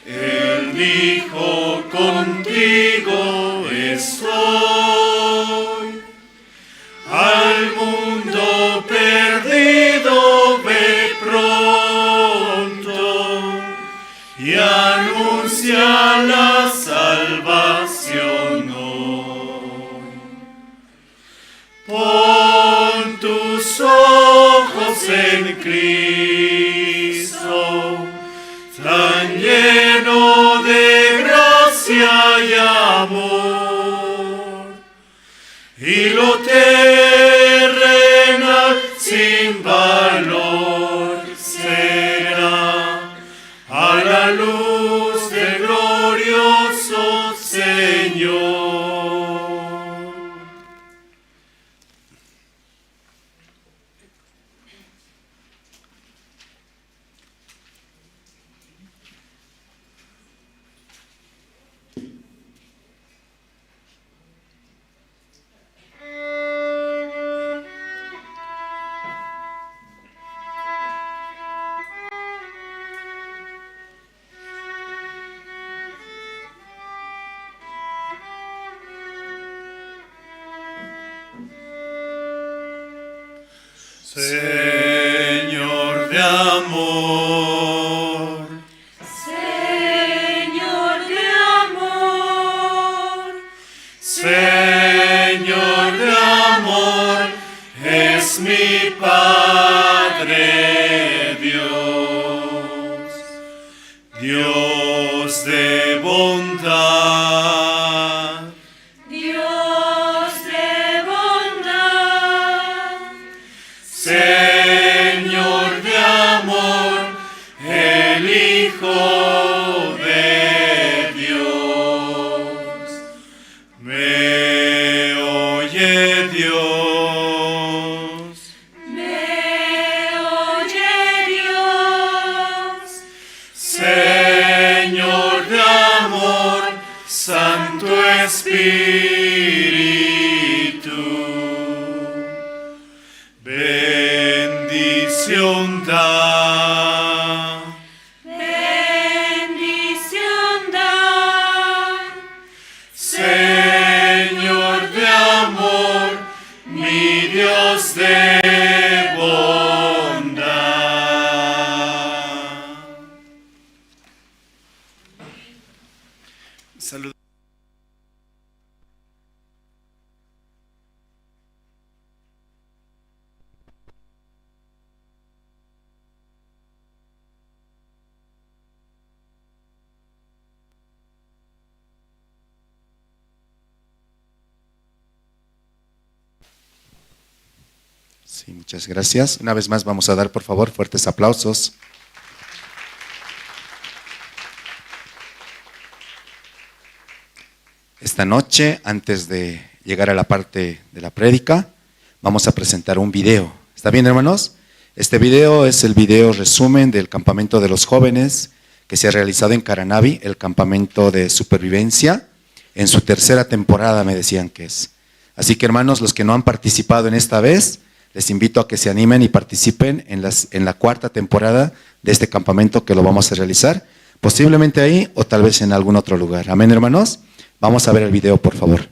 Él dijo: contigo estoy. Al mundo perdido ve pronto y anuncia la salvación hoy. Pon tus ojos en Cristo, tan lleno de gracia y amor, y lo terrenal sin valor será a la luz del glorioso Señor. Señor de amor, Señor de amor, Señor de amor, es mi Padre Dios, Dios de bondad, Dios de bondad, Señor de amor, el Hijo de Dios. Me oye Dios, me oye Dios, Señor de amor, Santo Espíritu. Bendición da, bendición da, Señor de amor, mi Dios de bondad. Salud. Sí, muchas gracias. Una vez más vamos a dar, por favor, fuertes aplausos. Esta noche, antes de llegar a la parte de la prédica, vamos a presentar un video. ¿Está bien, hermanos? Este video es el video resumen del campamento de los jóvenes que se ha realizado en Caranavi, el campamento de supervivencia, en su tercera temporada, me decían que es. Así que, hermanos, los que no han participado en esta vez, les invito a que se animen y participen en la cuarta temporada de este campamento que lo vamos a realizar, posiblemente ahí o tal vez en algún otro lugar. Amén, hermanos. Vamos a ver el video, por favor.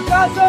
¿Acaso?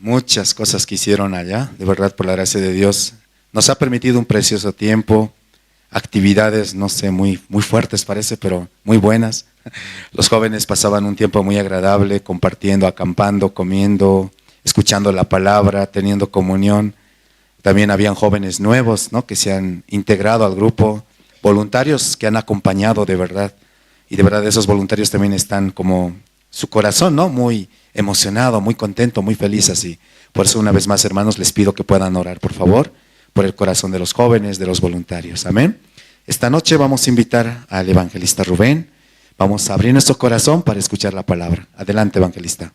Muchas cosas que hicieron allá, de verdad, por la gracia de Dios. Nos ha permitido un precioso tiempo, actividades, no sé, muy fuertes parece, pero muy buenas. Los jóvenes pasaban un tiempo muy agradable, compartiendo, acampando, comiendo, escuchando la palabra, teniendo comunión. También habían jóvenes nuevos, ¿no?, que se han integrado al grupo, voluntarios que han acompañado de verdad. Y de verdad esos voluntarios también están como su corazón, ¿no?, muy emocionado, muy contento, muy feliz así. Por eso una vez más, hermanos, les pido que puedan orar, por favor, por el corazón de los jóvenes, de los voluntarios. Amén. Esta noche vamos a invitar al evangelista Rubén. Vamos a abrir nuestro corazón para escuchar la palabra. Adelante, evangelista.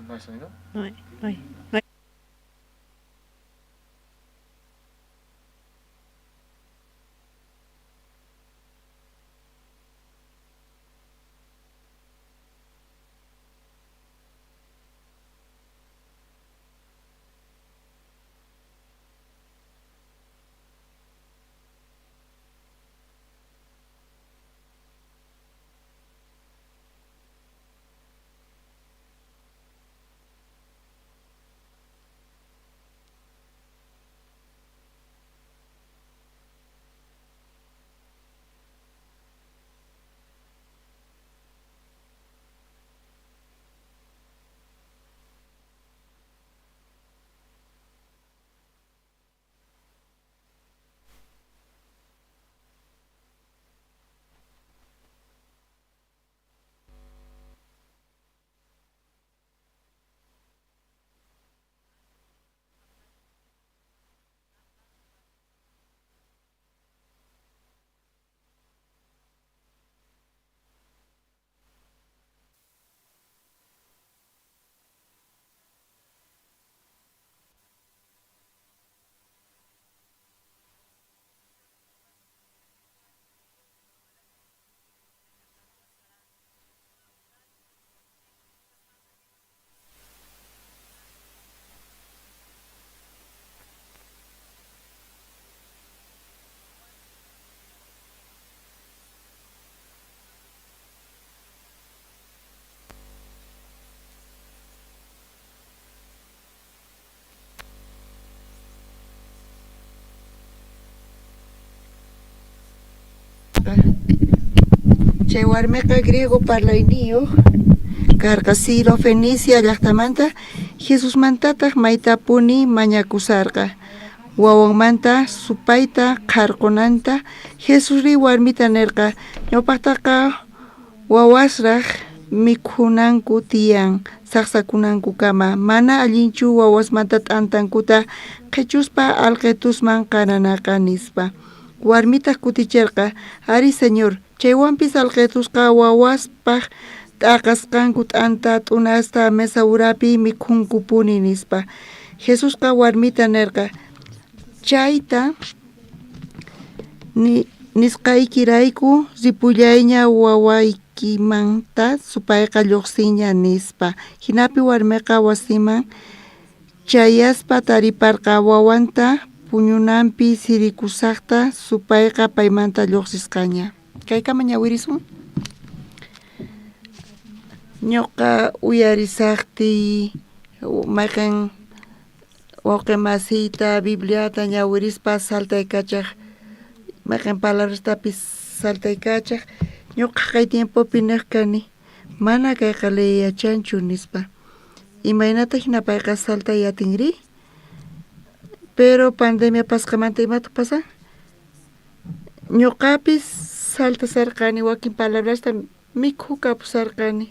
¿No hay sonido? No hay. Chay warmiqa griego parlayniyuq karqa Ciro Fenicia llaqtamanta Jesusmantataq maytapuni mañakusarqa. Wawanmanta supayta qarqunanta Jesusri warmita nirqa ñawpaqtaqa wawasraq mikhunanku tiyan saqsakunanku kama mana allinchu wawasmanta t'antankuta qhichuspa alqetusman qaranaqa nispa. Warmita kutichirqa, ari señor, chaywanpis alqetusqa wawaspaq t'aqasqanku t'anta t'unasta mesa urapi mikhunkupuni nispa. Jesusqa warmita nirqa, chayta nisqaykirayku ripullayña wawaykimanta supayqa lluqsiña nispa. Hinapi warmiqa wasiman chayaspa tariparqa wawanta puñunampi sirikusaqta supayqa paymanta lluqsisqaña. Kaykama ñawirisun. Ñuqa uyarisaqti mayqin wawqi masiyta Bibliata ñawirispa saltaykachaq Maqan palabras saltaykachaq ñuqa kay tiempo pinaqkani mana kayqa leeyachanchu nispa imaynata hina payqa saltayatinri pero pandemia pasqamanta imata pasan ñuqapis saltasarqani wakin palabrasta mikhukapusarqani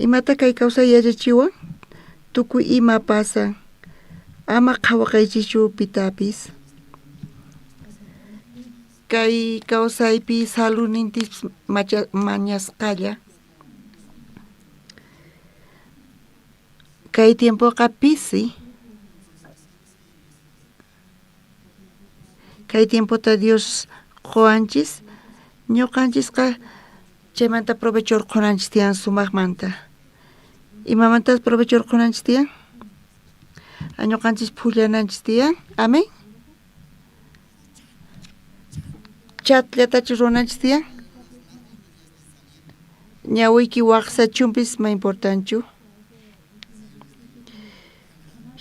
imata kay kawsay yachachiwan tukuy ima pasan ama qhawaqaychichu pitapis kay kawsaypi salunintis mañasqalla kay tiempoqa pisi kay tiempota Dios qoanchis ñuqanchisqa chaymanta aprovechorqunanchis tiyan sumaqmanta imamantas aprovechorqunanchis tiyan ñuqanchis pullananchis tiyan amén chatlatachu runanchis tiyan ñawiyki waqsachumpis ma importanchu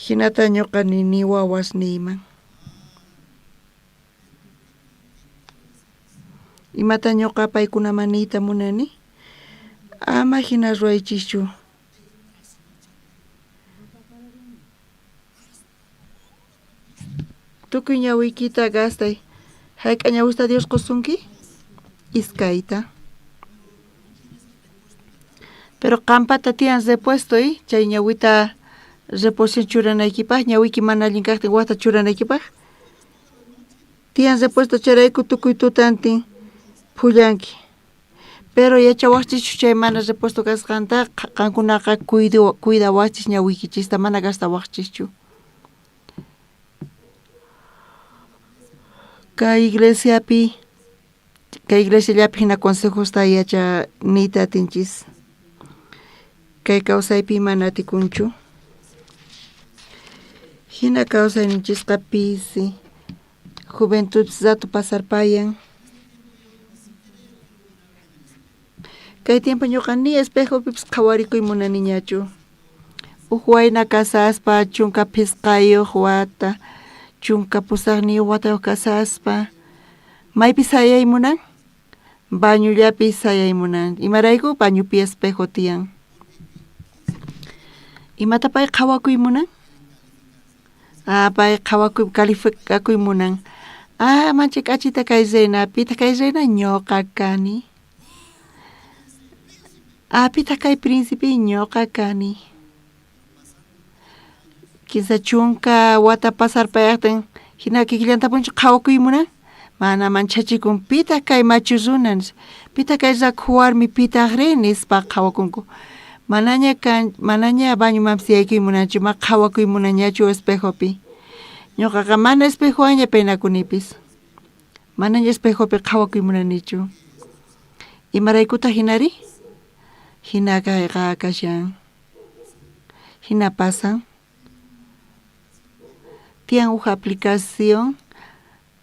hinata ñuqa ni wawas niyman imata ñuqa paykunaman niyta munani ama hina ruwaychischu tukuy ñawiykita gastay hayk'a ñawista Dios qosunki iskayta pero qampata tiyan repuestoy chay ñawita reposición churanaykipaq ñawiyki mana allin kaqtin wata churanaykipaq tiyan repuesto charayku tukuy tutantin pullanki pero yachawaqchischu chay mana repuesto kasqanta qankunaqa cuidawaqchis ñawiykichista mana gastawaqchischu kay iglesiallapi hina consejosta niyta atinchis kay kawsaypi mana atikunchu hina kawsayninchisqa pisi juventud zatu pasarpayan kay tiempo ñuqa ni espejopipis qhawarikuy munaniñachu wayna kasaspa chunka pisqayuq wata chunka pusaqniyuq watayuq kasaspa maypi sayaymunan bañullapi sayaymunan imarayku bañupi espejo tiyan imata pay qhawakuymunan pay qhawakuy calificakuymunan manchi k'achita kay reyna pita kay reyna ñuqa kani pita kay príncipe ñuqa kani kinsa chunka wata pasarpayaqtin hina kikillantapunchu qhawakuymunan mana manchachikun pita kay machu runan pita kay rakhu warmi pitaq ri nispa qhawakunku manaña bañumanpis yaykuymunanchu ma qhawakuymunanñachu espejopi ñuqaqa mana espejowaña penakunipis manaña espejopi qhawakuymunanichu imaraykutaq hinari hina kayqa kashan hina pasan tiyan uj aplicación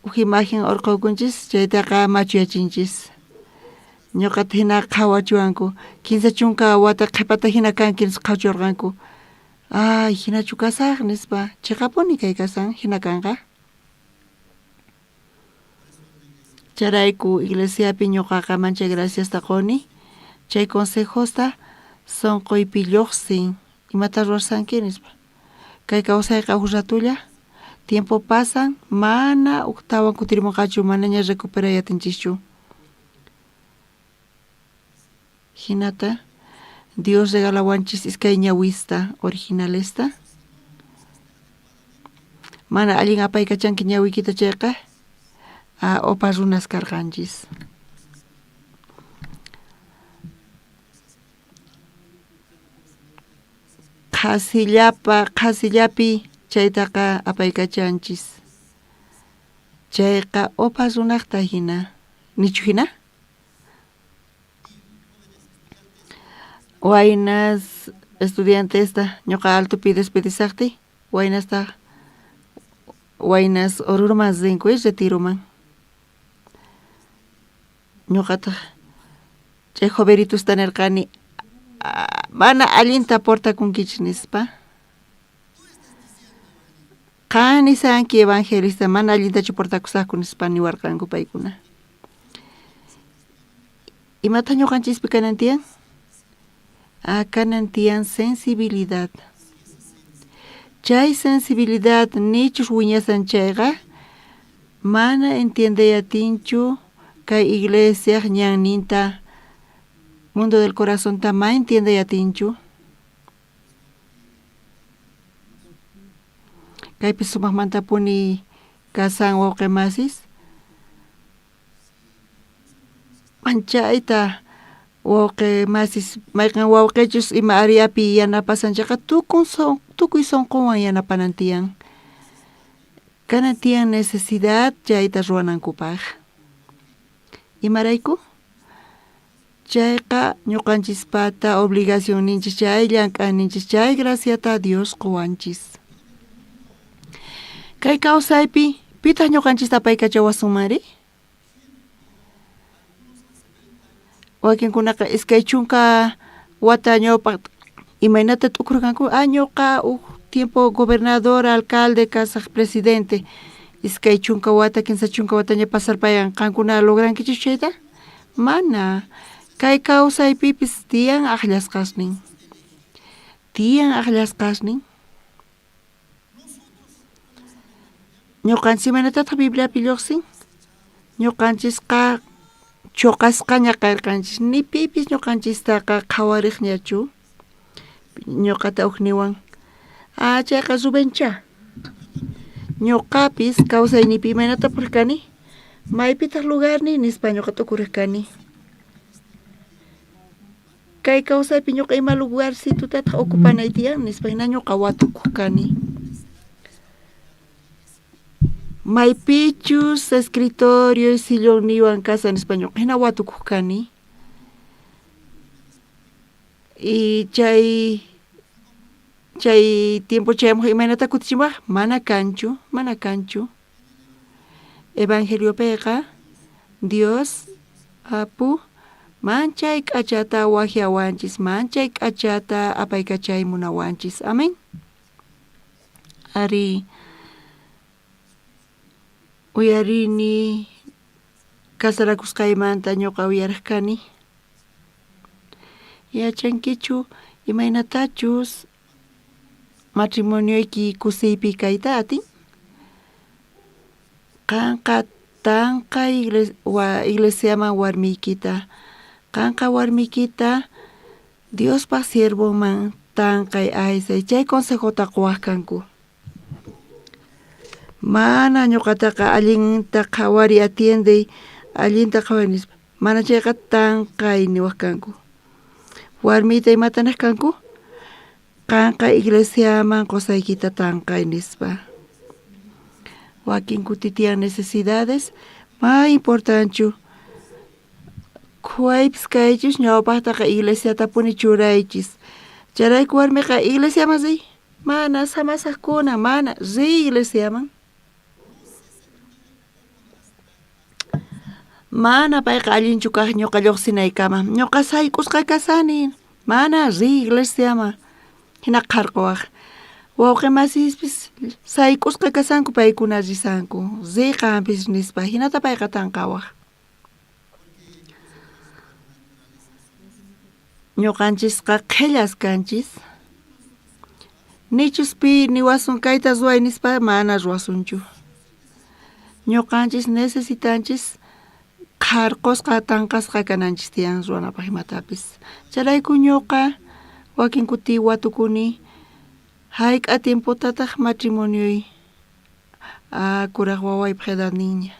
uj imagen orqokunchis chaytaqa machuyachinchis ñuqata hina qhawachuwanku kinsa chunka wata qhipata hina kanki qhawchurqanku hinachu kasaq nispa chiqapuni kay kasan hina kanqa charayku iglesiapi ñuqaqa mancha graciasta quni chay consejosta sonqoypi lluqsin imata rursanki nispa kay kawsayqa uj ratulla tiempo pasan mana uktawan kutirimunqachu manaña recuperayatinchikchu hinata Dios regalawanchis iskay ñawista originalesta mana allin apaykachanki ñawiykita chayqa opa runas karqanchis qhasillapi chaytaqa apaykachanchis chayqa opa runaqta hina nichu hina waynas estudiantesta ñuqa altupi despedisaqti waynas oruruman rinkuy retiruman ñuqataq chay joveritus tanerqani mana allinta portakunkichik nispa qani sanki evangelista mana allintachu portakusaqku nispa niwarqanku paykuna. Imata ñuqanchispi kanan tiyan? Kanan tiyan sensibilidad. Chay sensibilidad nichus wiñasan chayqa mana entiendeyatinchu kay iglesia ñan ninta mundo del corazón ta ma entiendeyatinchu. Kaypi sumaqmanta puni kasan wawqimasis manchayta wawqimasis mayqan wawqichus ima ariapi yanapasanchaqa tukuy sonqowan yanapanantiyan. Kanan tiyan necesidad chayta ruwanankupaq. Imarayku? Chayqa ñuqanchispata obligación ninchis chay llank'an ninchis chay graciata Dios quwanchis. Kay kawsaypi pitaq ñuqanchista paykachawasunmari? Wakinkunaqa iskay chunka wata ñawpaq imaynata t'ukurqanku ñuqa tiempo gobernador, alcalde, kasaq presidente iskay chunka wata, kinsa chunka wataña pasarpayan qankuna logrankichus chayta? Mana. Kay kawsaypipis tiyan aqllasqasnin. Tiyan aqllasqasnin. Ñuqanchis imaynatataq Bibliapi lluqsin? Ñuqanchisqa chuqasqaña karqanchis ni pipis ñuqanchistaqa qhawariqñachu. Ñuqata uqniwan chayqa Rubencha. Ñuqapis kawsaynipi imaynata puriqkani? Maypitaq lugarni nispa ñuqata ukuriqkani. Kay kawsaypi ñuqa ima lugarcitutataq ocupanay tiyan nispa hina ñuqa watukuqkani. Maypichus escritorio y sillón niwan casa nispa ñuqa hina watukuqkani. Y chay tiempo chaymuq imaynata kutichimuq mana kanchu. Evangeliopiqa Dios apu manchay k'achata waqllawanchis, manchay k'achata apaykachay munawanchis. Amén. Ari uyarini kasarakusqaymanta ñuqa uyarqani. Yachankichu imaynatachus matrimonioyki kusiypi kayta atin? Qanqa tanqa iglesiaman warmiykita, qanqa warmiykita Diospaq siervoman tanqay aysay chay consejota quwaqkanku. Mana ñuqataqa allinta qhawari atiende, allinta qhawari nispa mana chayqa tanqay niwaqkanku. Warmita imatanaq kanku? Qanqa iglesiaman qusaykita tanqay nispa. Wakin kuti tiyan necesidades ma importanchu. Quwaypis kaychus ñawpaqtaqa iglesiata puni churaychis. Charayku warmiqa iglesiaman riy. Mana samasaqkuna mana riy iglesiaman. Mana payqa allinchu kaq ñuqa lluqsinaykama. Ñuqa sayk'usqa kasani. Mana riy iglesiaman. Hina qarquwaq. Wawqimasispis sayk'usqa kasanku paykuna risanku. Riqanpis nispa hinata payqa tanqawaq. Ñuqanchisqa qhillas kanchis. Nichuspi niwasun kayta ruway nispa mana ruwasunchu. Ñuqanchis necesitanchis qarqusqa tanqasqa kananchis tiyan ruwanapaq imatapis. Charayku ñuqa wakin kuti watukuni hayk'a tiempotataq matrimonioy kuraq wawaypaq edad niña.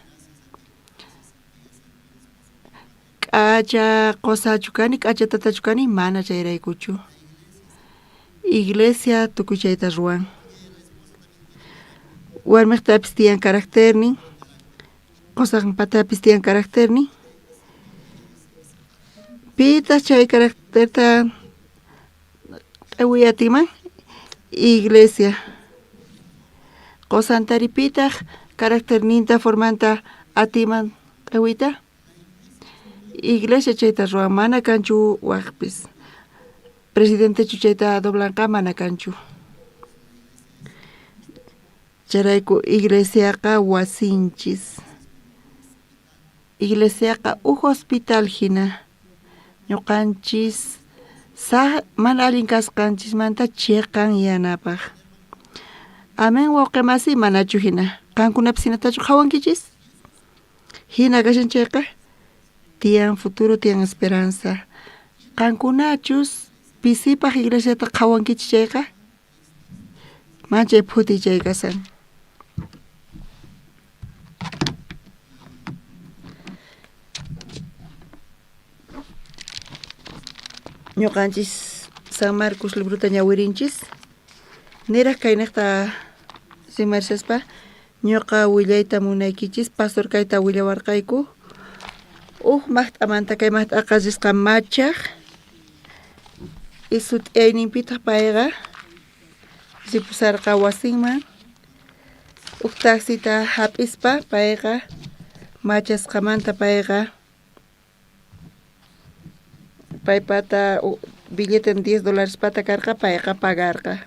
K'acha qosachu kani, k'acha tatachu kani mana chayraykuchu. Iglesia tukuy chayta ruwan. Warmiqtapis tiyan carácternin, qosaqpatapis tiyan carácternin. Pitas chay carácterta q'iwiyatiman iglesia. Qosantaripitaq carácterninta formanta atiman q'iwita. Iglesia chayta ruwan mana kanchu waqpis. Presidente chayta doblanqa mana kanchu. Charayku iglesiaqa wasinchis. Iglesiaqa hospital hina. Ñuqanchis mana allin kasqanchismanta chiqan yanapaq. Amen wawqimasi manachu hina. Qankunapas hinatachu hawankichis? Hina kashan chayqa tiyan futuro tiyan esperanza. Qankunachus pisipaq iglesiata hawankichis chayqa? Manchay phuti chay kasan. Ñuqanchis San Marcos libruta ñawirinchis. Niraq kaynaqta simarsaspa ñuqa willayta munaykichis pastor kayta willawarqayku. Maqt'amanta kay maqt'a qasisqa machaq. Isut ayninpita payqa ripusarqa wasinman. Taxita hap'ispa payqa machasqamanta payqa paypata billete $10 pata karqa payqa pagarqa.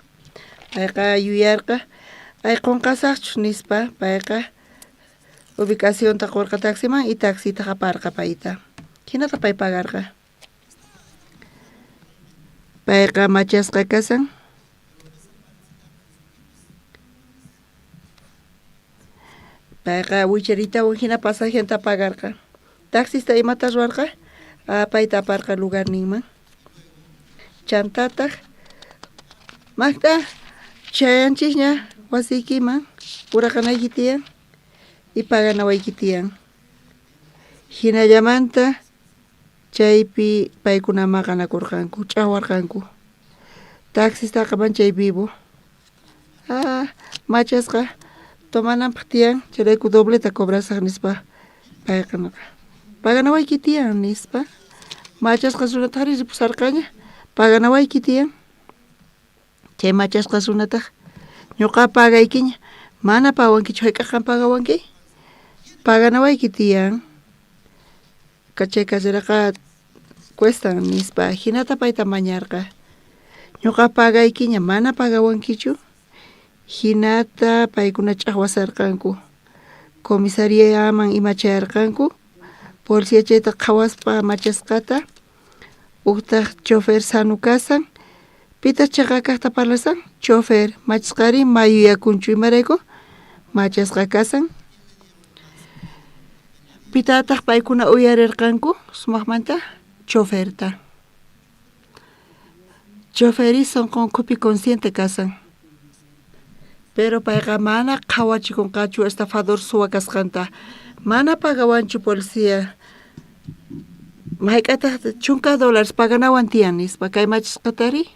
Payqa yuyarqa ay qunqasaqchu nispa payqa ubicacionta qurqa taximan y taxita qaparqa payta. Hinata pay pagarqa. Payqa machasqa kasan. Payqa wicharitawan hina pasajenta pagarqa. Taxista imata ruwarqa payta aparqa lugar ninman. Chantataq Magda chayanchisña wasiykiman uraqanayki tiyan y paganawayki tiyan. Hinallamanta chaypi paykuna maqanakurqanku, ch'awarqanku. Taxistaqa manchay vivo. Machasqa tomananpaq tiyan chayrayku dobleta cobrasaq nispa payqa paganawayki tiyan nispa. Machasqa runataq ripusarqaña paganawayki tiyan. Chay machasqa runataq ñuqa pagaykiña mana pawankichu hayk'aqan pagawanki. Paganawayki tiyan. Chay kasiraqa cuestan nispa hinata payta mañarqa. Ñuqa pagaykiña mana pagawankichu. Hinata paykuna ch'aqwasarqanku. Comisariaman imachayarqanku. Policía chayta qhawaspa machasqata. Uqtaq chofer sanu kasan. Pita chaqa kaqta parlasan? Chofer machasqari mayu yakunchu imarayku machasqa kasan. Pitataq paykuna uyarirqanku sumaqmanta choferta. Choferi sunqunkupi consciente kasan. Pero payqa mana qhawachikunqachu estafador suwa kasqanta. Mana pagawanchu policía. Mayk'ataq chunka $, paganawan tiyan nispa kay machasqatari.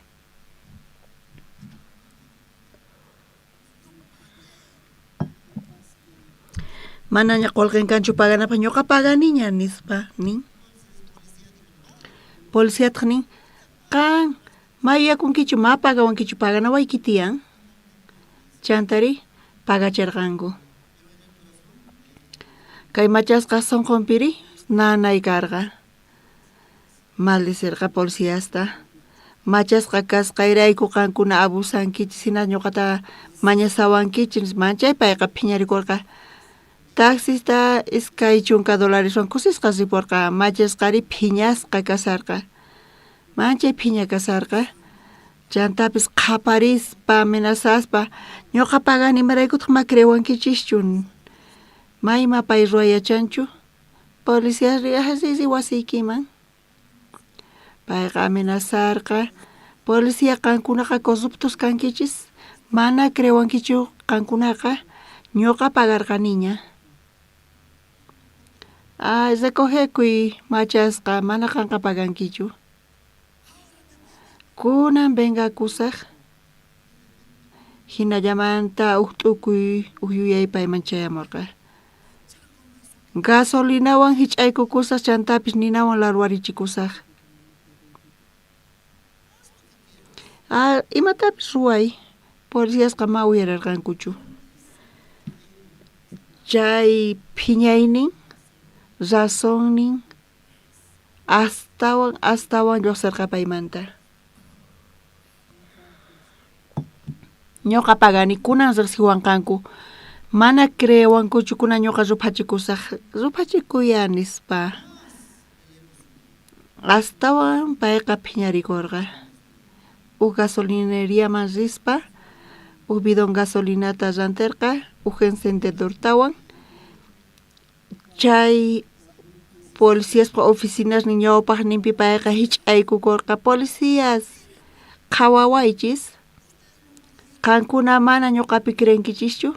Manaña qolqinkanchu paganapaq ñuqa paganiña nispa nin. Policíataq nin qan mayakunkichu ma pagawankichu paganawayki tiyan. Chantari pagacharqanku. Kay machasqa sunqunpiri nanay karqa. Maldecirqa policíasta. Machasqa kasqayrayku qankuna abusankichis hina ñuqata mañasawankichis manchay payqa phiñarikurqa. Taxista iskay chunka $wan kusisqa riporqa machasqari phiñasqa kasarqa. Manchay phiña kasarqa. Chantapis qaparispa amenazaspa ñuqa pagani imaraykutaq makriwankichischu. Mayma pay ruayachanchu. Policía riqsisi wasiykiman. Payqa amenazarqa. Policía qankunaqa corruptos kankichis. Mana crewankichu qankunaqa ñuqa pagarqaniña. Recogecuy machasqa mana qanqa pagankichu. Kunan venga kusaq. Hinallamanta uht'ukuy uhyuyay payman chayamurqa. Gasolinawan hich'aykukusaq chantapis ninawan larwarichikusaq. Imatapis ruway. Policíasqa ma uyararqankuchu. Chay phiñaynin, razonnin, astawan lluqsarqa paymanta. ñoqa pagani kunan riqsiwanqanku mana creewankuchu kunan ñoqa rupachikuyanispa astawan payqa phiñarikurqa gasolineriaman rispa bidon gasolinata rantirqa encendedortawan chay policíaspa oficinas ñawpaqninpi payqa hich'aykukurqa policías qhawawaychis qankuna mana ñuqapi crenkichischu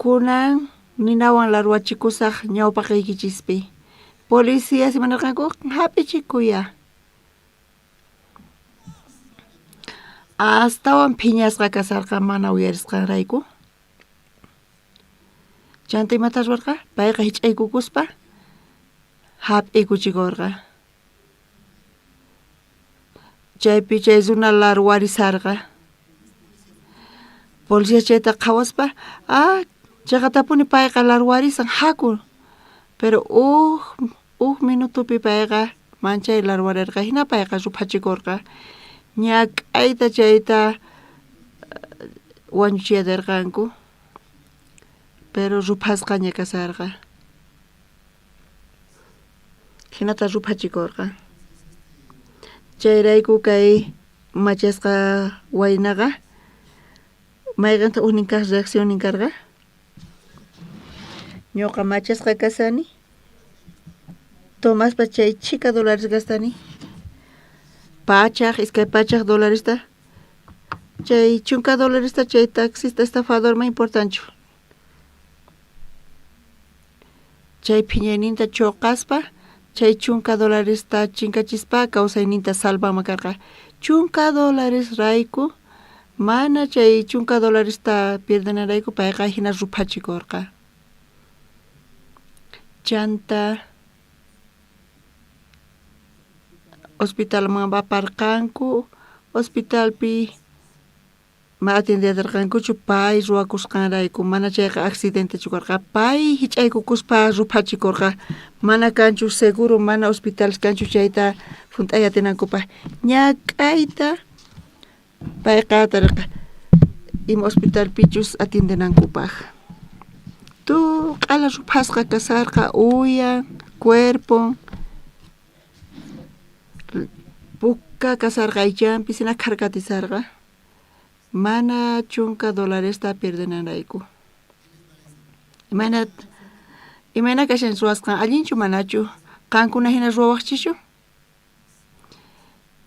kunan ninawan larwachikusaq ñawpaqaykichispi policías imanarqanku hap'ichikuya astawan phiñasqa kasarqa mana uyarisqanrayku chanta imata ruwarqa payqa hich'aykukuspa hap'ikuchikurqa chaypi chay runa larwarisarqa policía chayta qhawaspa chayqa tapuni payqa larwarisan haku pero minutupi payqa manchay larwarirqa hina payqa rupachikurqa ñak'ayta chayta wañuchiyarirqanku pero rupasqaña kasarqa hinata rupachikurqa chayrayku kay machasqa waynaqa mayqanta unikaq reacción ninkarqa ñuqa machasqa kasani Tomaspa chay chika dólares gastani pachaq iskay pachaq dolarista chay chunka dolarista chay taxista estafador ma importanchu chay phiñayninta choqaspa chay chunka dolarista chinkachispa kawsayninta salvama karqa chunka dólares rayku mana chay chunka dolarista pierdenarayku payqa hina rupachikurqa chanta hospitalman vaparqanku hospitalpi ma atendiadarqankuchu pay ruwakusqanrayku mana chayqa accidente chukarqa pay hich'aykukuspa rupachikurqa mana kanchu seguro mana hospitales kanchu chayta funt'ay atinankupa ñak'ayta payqa atarqa ima hospitalpichus atendenankupaq q'ala rupasqa kasarqa uyan cuerpo puka kasarqa ayllanpi sina karkatisarqa mana chunka dolaresta perdenanrayku imana kashan ruwasqan allinchu manachu qankuna hina ruwawaqchishu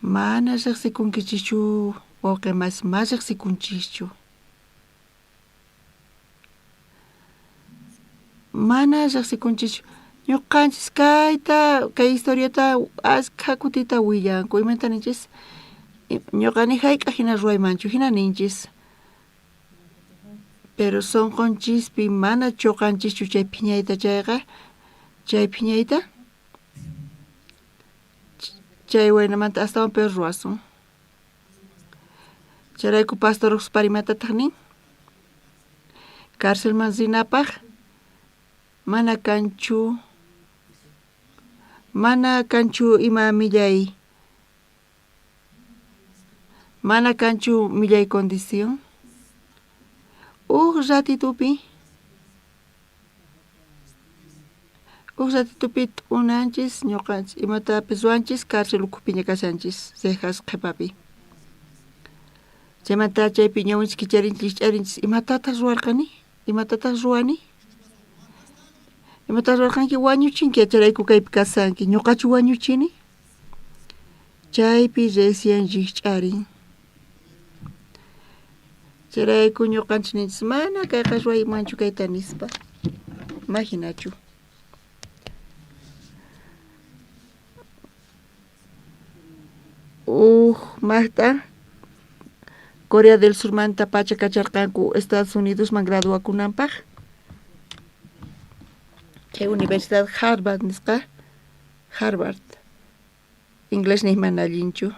mana riqsikunkichischu wawqi mas riqsikunchischu mana riqsikunchischu ñuqanchis kay historiata askha kutita willanku imanta ninchis ñuqani hayk'a hina ruwaymanchu hina ninchis pero sonqonchispi mana choqanchischu chay phiñayta chayqa chay phiñayta chay waynamanta astawan peor ruwasun chayrayku pastor parimatataq nin cárcelman rinapaq mana kanchu ima millay mana kanchu millay condición ratitupi t'unanchis ñuqanchis imatapis ruwanchis cárcel ukhupiña kashanchis cejas qhipapi chaymanta chaypi ñawinchis kicharinchis imatataq ruwarqani imatataq ruwani imatataq ruwarqanki wañuchinki acharayku kaypi kasanki ñuqachu wañuchini chaypi recién riqch'arin chayrayku ñuqanchis ninchis mana kayqa ruwaymanchu kayta nispa imaginachu Magda Corea del Sur manta pacha kacharqanku Estados Unidos man graduakunanpaq kay Universidad Harvard nisqa Harvard inglés nismana allinchu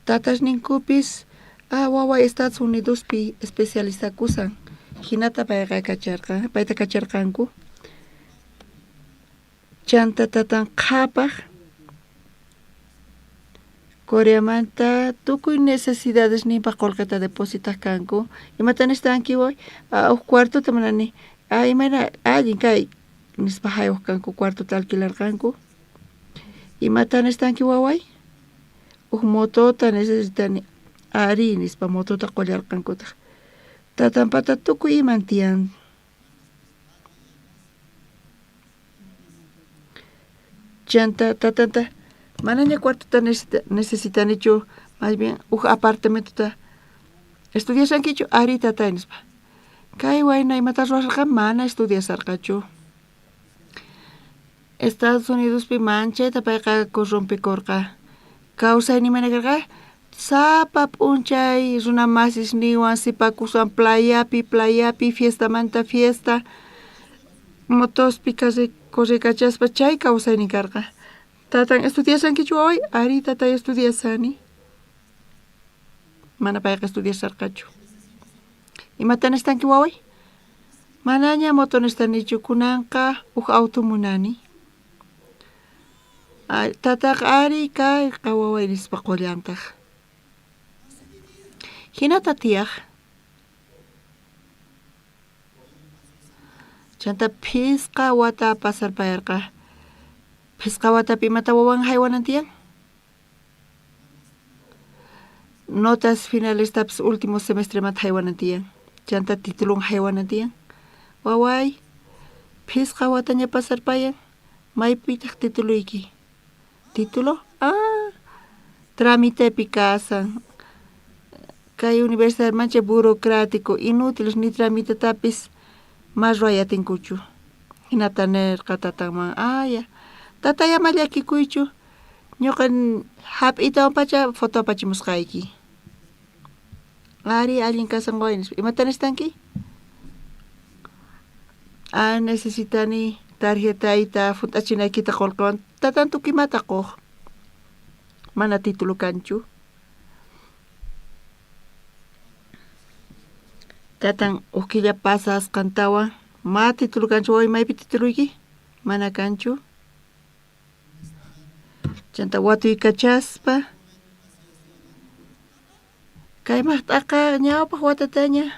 tatas ninkupis wawa Estados Unidos pi especializakusan hinata payqa payta kacharqanku chanta tatan qhapaq Coreamanta tukuy necesidades nipa kolkata depositas kanku. Imatan estanki voy a cuarto tamanani. Imana allin kay nispa hayuq kanku cuarto alquilar kanku. Imatan estanki waway. Motota necesitani ari nispa motota qolyar kankuta. Tatampata tukuy imantian. Chanta tatanta manaña cuarto necesitanichu más bien apartamento estudiasankichu ari tatanispa. Kay wayna imata ruwasqa mana estudiasarqachu. Estados Unidos pi manchayta payqa corrompikurqa. Kawsayni manakarqa sapa p'unchay runa masisniwan sipakusan playapi fiestamanta fiesta motospi corricachaspa chay kawsayni karqa. Tatan estudiasankichu hoy ari tatay estudiasani. Mana payqa estudiasarqachu. Imatan estanki waway? Manaña motonestanichu kunanqa auto munani. Tataq ari kay qawaway nispa qollantaq. Hinata tiyaq. Chanta phisqa wata pasarpayarqa. Phisqa watapi imata wawan haywanan tiyan? Notas finales tapis último semestre mata haywanan tiyan. Chanta titulun haywanan tiyan. Waway, phisqa wataña pasarpayan. Maypitaq tituluyki. Título? Tramitepi kasan. Kay universidad mancha burocrático, inútiles ni tramitetapis más ruayatinkuchu. Hinata nerqa tatanman, ya. Tataya mallakikuychu. Ñuqan hap'itawan pacha foto apachimusqayki. Ari allin kasan waynis. Imatan estanki? Necesitani tarjetaita funt'achinaykita qolqawan. Tatan tukimata qoq. Mana título kanchu. Tatan ukilla pasas kantawan. Ma título kanchu hoy maypi tituluyki? Mana kanchu. Chanta watuy kachaspa. Kay maqt'aqa ñawpaq watataña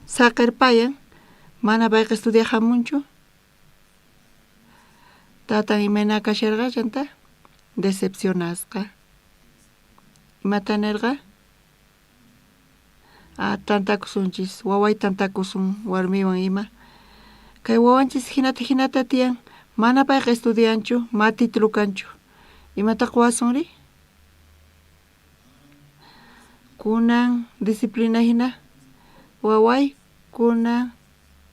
saqirpayan. Mana payqa estudiahamunchu. Tatan imena kasharqa chanta decepcionasqa. Imatanerqa? Tantakusunchis, waway tantakusun warmiwan ima. Kay wawanchis hinata tiyan. Mana payqa estudianchu, ma título kanchu. Imataq wasunri? Kunan disciplina hina. Waway, kunan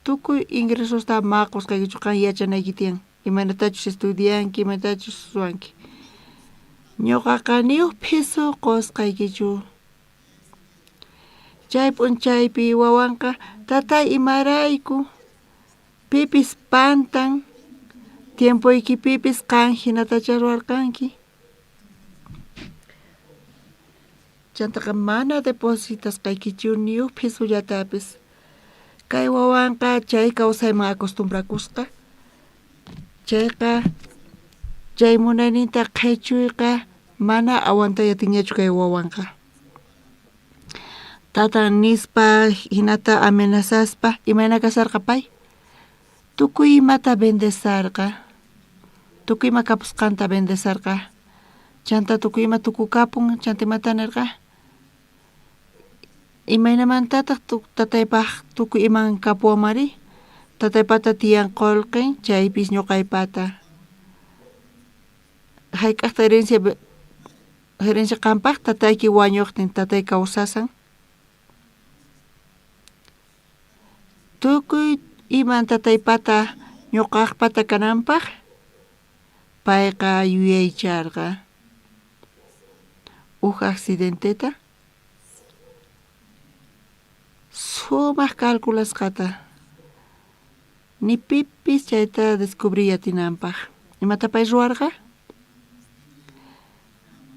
tukuy ingresosta maqus kaykichu kan yachanayki tiyan. Imanatachus estudianki, imanatachus suanki. Ñuqaqa niyuq piso qusqaykichu. Chay p'unchaypi wawanqa tatay imarayku. Pipis pantan. Tiempoyki pipis kan hinatacha ruwarqanki. Chantaqa mana depositas kaykichu niyuq pisullatapis. Kay wawanqa chay kawsayman acostumbrakusqa. Chayqa chay munayninta qhechuyqa mana awantayatinñachu kay wawanqa. Tatan nispa hinata amenazaspa imayna kasarqa pay. Tukuy imata bendesarqa. Tukuy ima kapusqanta bendesarqa. Chanta tukuy ima tukukapun chanta imata nerqa. Imaynamantataq tataypaq tukuy iman kapuamari. Tataypata tiyan qolqin chaypis ñuqaypata. Hayk'aqta herencia qampaq tatayki wañuqtin tatay kawsasan. Tukuy iman tataypata ñuqaqpata kananpaq payqa yuyaycharqa. Accidenteta sumaq calculasqata. Ni pipis chayta descubriyatinanpaq. Imata pay ruwarqa?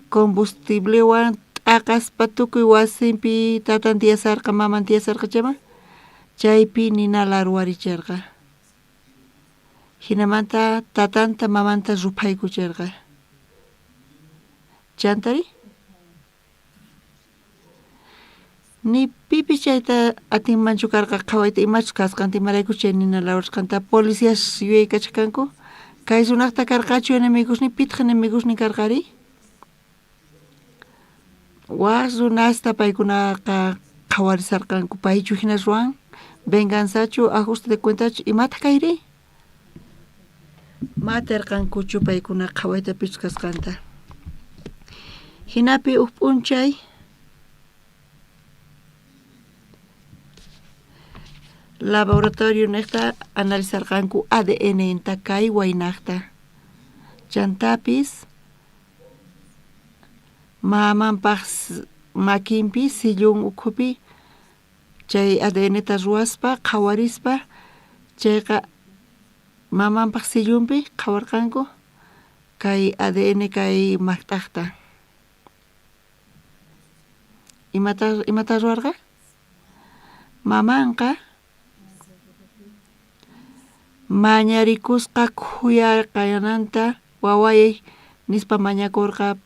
Combustiblewan t'aqaspa tukuy wasinpi tatan tiyasarqa maman tiyasarqa chayman. Chaypi ninala ruwaricharqa. Hinamanta tatanta mamanta rupaykucharqa. Chantari? Ni pipi chayta atinmanchu karqa qhawayta imachus kasqanti marayku chay nina lawrasqanta policías yuyaykachkanku kay sunaqta karqachu enemigos ni pitaq enemigos ni karqari wasunasta paykunaqa qhawarisarqanku paychu hina ruwan venganzachu ajuste de cuentachu imata kayri matarqankuchu paykuna qhawayta pichqasqanta hinapi huk p'unchay laboratorio niqta analizarqanku ADN inta kay waynaqta chantapis mamanpaq makinpi sillun ukhupi chay ADNta ruwaspa qhawarispa chayqa mamanpaq sillunpi qhawarqanku kay ADN kay maqt'aqta imata ruwarqa mamanqa mañarikusqa khuyarqananta waway nispa mañakurqa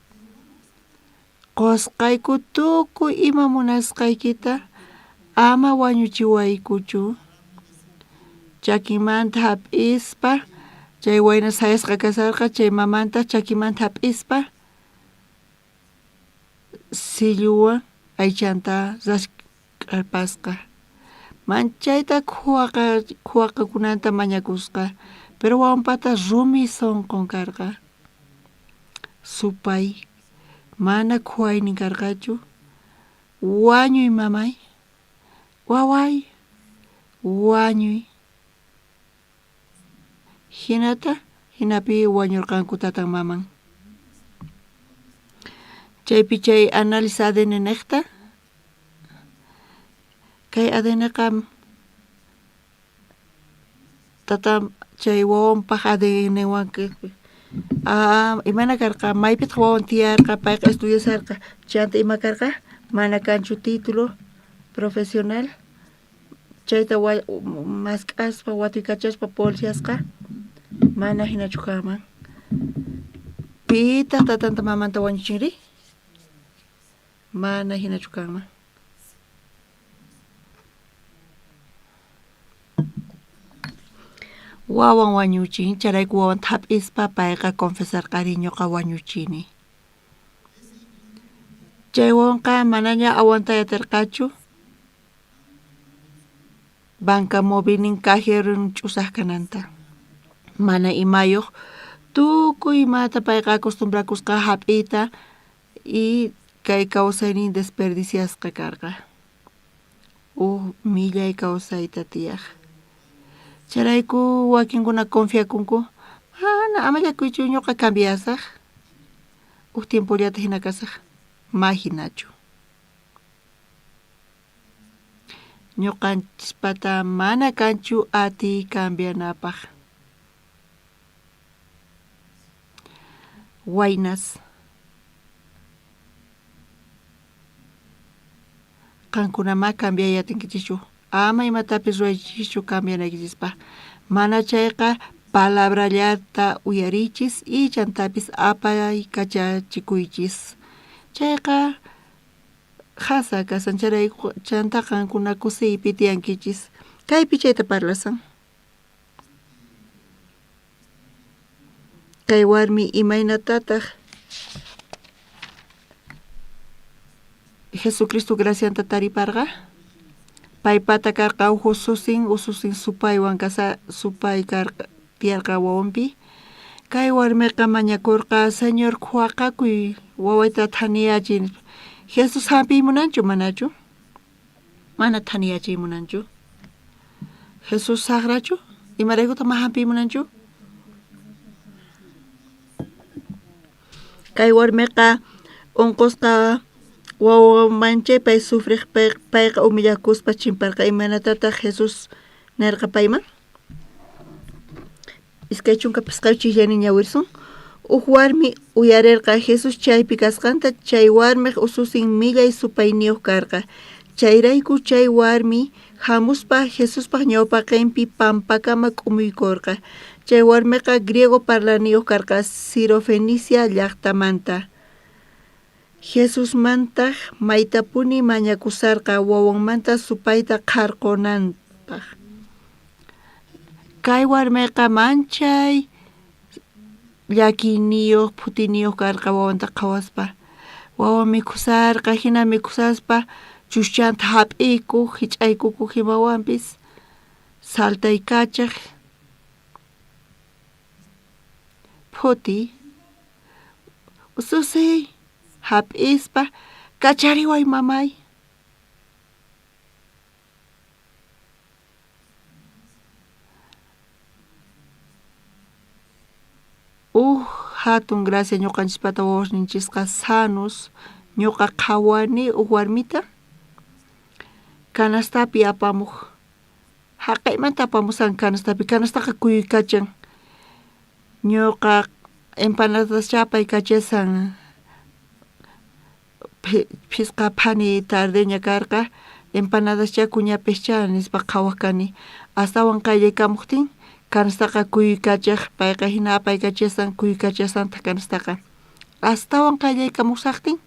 qosqayku tukuy ima munasqaykita ama wañuchiwaykuchu chakimanta hap'ispa chay wayna sayasqa kasarqa chay mamanta chakimanta hap'ispa silluwan aychanta rask'arpasqa manchayta khuwaqakunanta mañakusqa pero wawanpata rumi sonqon karqa supay mana khuwaynin karqachu wañuy mamay waway wañuy hinapi wañurqanku tatan maman chaypi chay análisis ADN niqta kay ADNqa tata chay wawanpaq ADNwan imana karqa maypitaq wawan tiyarqa payqa estudiasarqa chanta ima karqa mana kanchu título profesional chayta masq'aspa watuykachaspa policíasqa mana hinachu kanman pitaq tatanta mamanta wañuchinri mana hinachu kanman wawan wañuchin charayku wawan hap'ispa payqa confesarqari ñuqa wañuchini chay wawanqa manaña awantayatarqachu banca móvilnin cajeron ch'usaq kananta mana imayuq tukuy imata payqa acostumbrakusqa hap'iyta y kay kawsaynin desperdiciasqa karqa millay kawsayta tiyaq charayku wakinkuna confiakunku mana amallakuychu ñuqa cambiasaq huk tiempollata hina kasaq ma hinachu ñuqanchispata mana kanchu ati cambianapaq waynas qankunama cambiayatinkichishchu ama imatapis ruwaychischu cambianaykichispa mana chayqa palabrallata uyarichis y chantapis apay kachachikuychis chayqa khasa kasan charay chanta qankuna kusiypi tiyankichis kaypi chayta parlasan kay warmi imaynatataq Jesucristo gracianta tariparqa paypata karqa ususin supaywan supay karqa tiyarqa wawanpi kay warmiqa mañakurqa Señor khuwaqakuy wawayta thaniyachin Jesus hampimunanchu manachu mana thaniyachiymunanchu Jesus sagrachu imaraykuta ma hampimunanchu kay warmiqa unqusqa wawamanchey pay sufriq payqa umillakuspa chimparqa imanatataq Jesus nirqa payman iskay chunka pisqay chillani ñawirsun huk warmi uyarirqa Jesus chaypi kasqanta chay warmiq ususin millay supayniyuq karqa chayrayku chay warmi hamuspa Jesuspaq ñawpaqinpi pampakama k'umuykurqa chay warmiqa griego parlaniyuq karqa Sirofenicia llaqtamanta Jesus manta maitapuni mañakusarqa wawanmanta supayta qarqunanpaq. Kay warmiqa manchay llakiniyuq phutiniyuq karqa wawanta qhawaspa. Wawa mikhusarqa hina mikhusaspa chushchanta hap'ikuq hich'aykukuq himawanpis saltaykachaq phuti ususay hap'ispa kachariway mamay. Hatun gracia ñuqanchispata wawasninchisqa sanos ñuqa qhawani warmita kanastapi apamuq. Haqaymanta apamusan kanastapi, kanastaqa kuyuykachan. Ñuqa empanadas chapay kachasan phisqa phani tardeña karqa empanadas chakuñapishcha nispa qhawaq kani. Astawan qayllaykamuqtin kanastaqa kuyuykachaq payqa hina apaykachasan kuyuykachasanta kanastaqa. Astawan qayllaykamusaqtin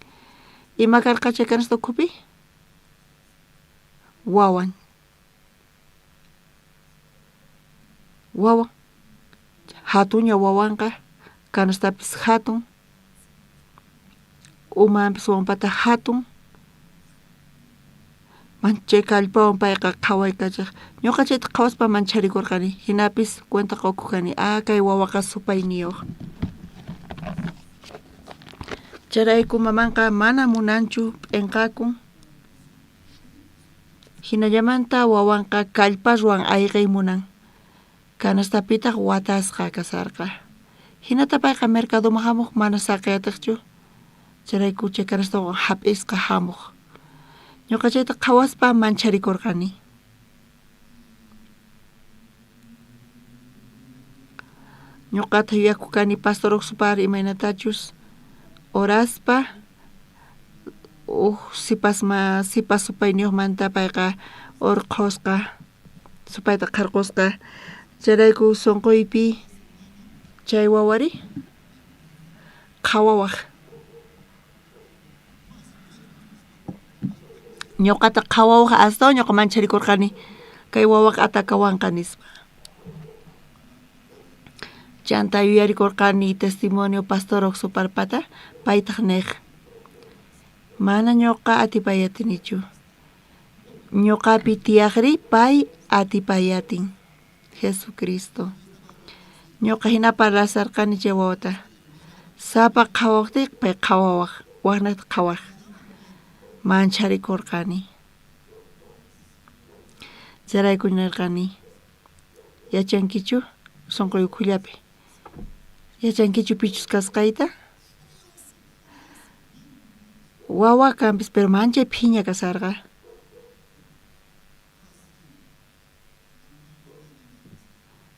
ima karqacha kanasta ukhupi? Wawan. Hatuña wawanqa kanastapis hatun. Umanpis wampata hatun. Manchay kallpawan payqa qhawaykachaq. Ñuqa chayta qhawaspa mancharikurqani. Hinapis cuentaqa uqukani. Kay wawaqa supayniyuq. Charayku mamanqa mana munanchu p'inqakun. Hinallamanta wawanqa kallparwan ayqay munan. Kanastapitaq watasqa kasarqa. Hinata payqa mercadoman hamuq mana saqiyatiqchu. Charayku chay kanastawan hap'isqa hamuq. Ñuqa chayta qhawaspa mancharikurqani. Ñuqata yuyakukani Pastor Oxupar imaynatachus oraspa sipas supayniyuqmanta payqa urqusqa supayta qarqusqa. Charayku sunquypi chay wawari qhawawaq. Ñuqata qhawawaq astawan ñuqa mancharikurqani kay wawaqa atakawanqa nispa. Chanta yuyarikurqani testimonio Pastor Oxuparpata paytaq niq. Mana ñuqa atipayatinichu. Ñuqapi tiyaqri pay atipayatin. Jesucristo. Ñuqa hina parlasarqani chay wawata. Sapa qhawaqtiq pay qhawawaq. Waqnata qhawaq. Mancharikurqani. Charayku nirqani. Yachankichu sunquy ukhullapi. Yachankichu pichus kasqayta. Wawa kanpis pero manchay phiña kasarqa.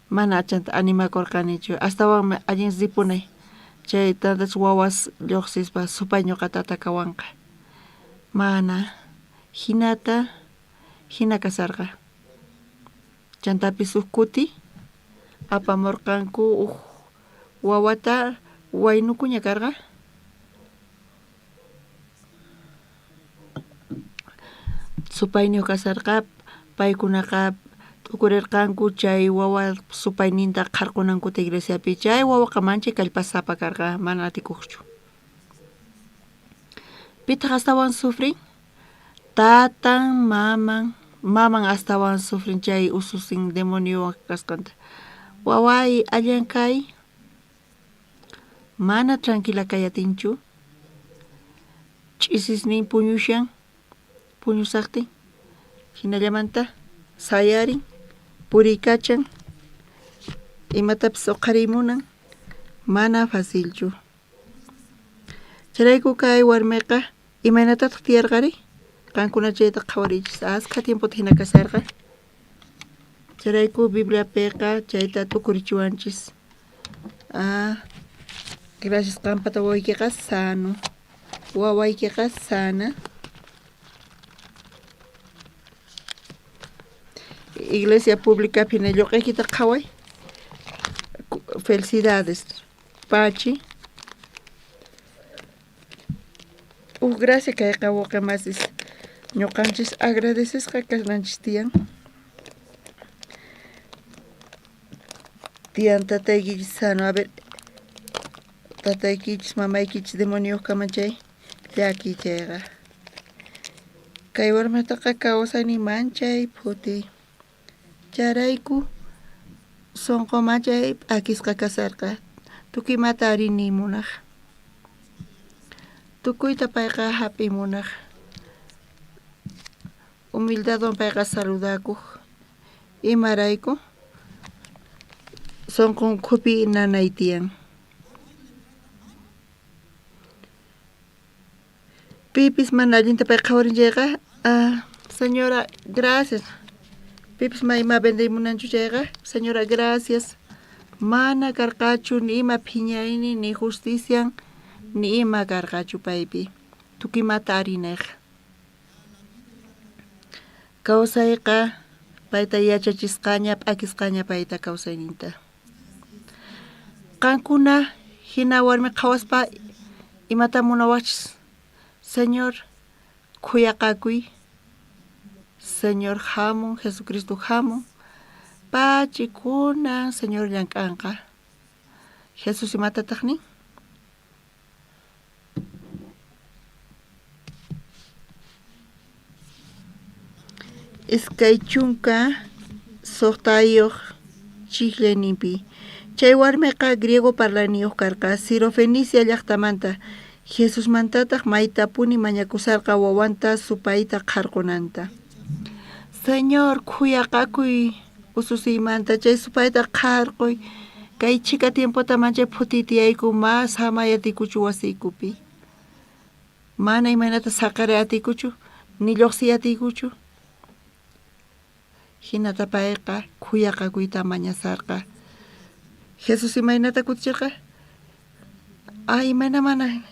Mana achanta animakurqanichu. Astawan allin ripunay. Chay tantas wawas lluqsispa supay ñuqata atakawanqa. Mana hinata hina kasarqa. Chantapis kuti apamurqanku wawata waynukuña karqa. Supayniyu kasarqa paykunaqa tukurirqanku chay wawa supayninta qarqunankuta iglesiapi. Chay wawaqa manchay kallpasapa karqa mana atikuqchu. Pitaq astawan sufrin? Tatan, maman astawan sufrin chay ususin demonio kasqanta. Waway allankay mana tranquila kayatinchu. Ch'isisnin puñushan, puñusaqtin. Hinallamanta sayarin, purikachan, imatapis uqharimunan, mana facilchu. Charayku kay warmiqa imaynatataq tiyarqari? Qankuna chayta qhawarinchis asqa tiempo hina kasarqa. Charayku Bibliapiqa chayta tukurichiwanchis. Gracias qampata wawaykiqa sano. Wawaykiqa sana. Iglesia Pública pina lluqaykita qhaway. Felicidades. Pachi. gracia kayqa waqamasis ñuqanchis agradecesqa kasnanchis tiyan. Tiyan tataykichis sano, a ver, tataykichis mamaykichis demonio kamachay llaki chayqa. Kay warmataqa kawsani manchay phuti. Charayku sonqo machay p'akisqa kasarqa. Tukimata arini munaq. Tukuyta payqa hap'imunaq. Humildadwan payqa saludakuq. Imarayku sonqon khupi nanay tiyan. Pipis mana allinta payqa qhawarinchayqa, señora, gracias. Pipis mayma bendimunanchu chayqa, señora, gracias. Mana karqachu ni ima phiñayni ni justician ni ima karqachu paypi. Tukimata arinayqa. Kawsayqa payta yachachisqaña, p'akisqaña payta kawsayninta. Qankuna hina warmi qhawaspa imata munawachis. Señor, khuyaqakuy. Señor hamun, Jesucristo hamun. Pachikuna, Señor llank'anqa. Jesus imatataqnin? Iskay chunka suqtayuq chiqllayninpi. Chay warmiqa griego parlaniyuq karqa, Sirofenicia llaqtamanta. Jesus mantataq maytapuni mañakusarqa wawanta supayta qarqunanta. Señor, khuyaqakuy ususiymanta chay supayta qarquy. Kay chika tiempota manchay phutitiyayku mas hamayatikuchu wasiykupi. Mana imaynata saqari atikuchu, ni lluqsi atikuchu. Hinata payqa khuyaqakuyta mañasarqa. Jesus imaynata kutichirqa?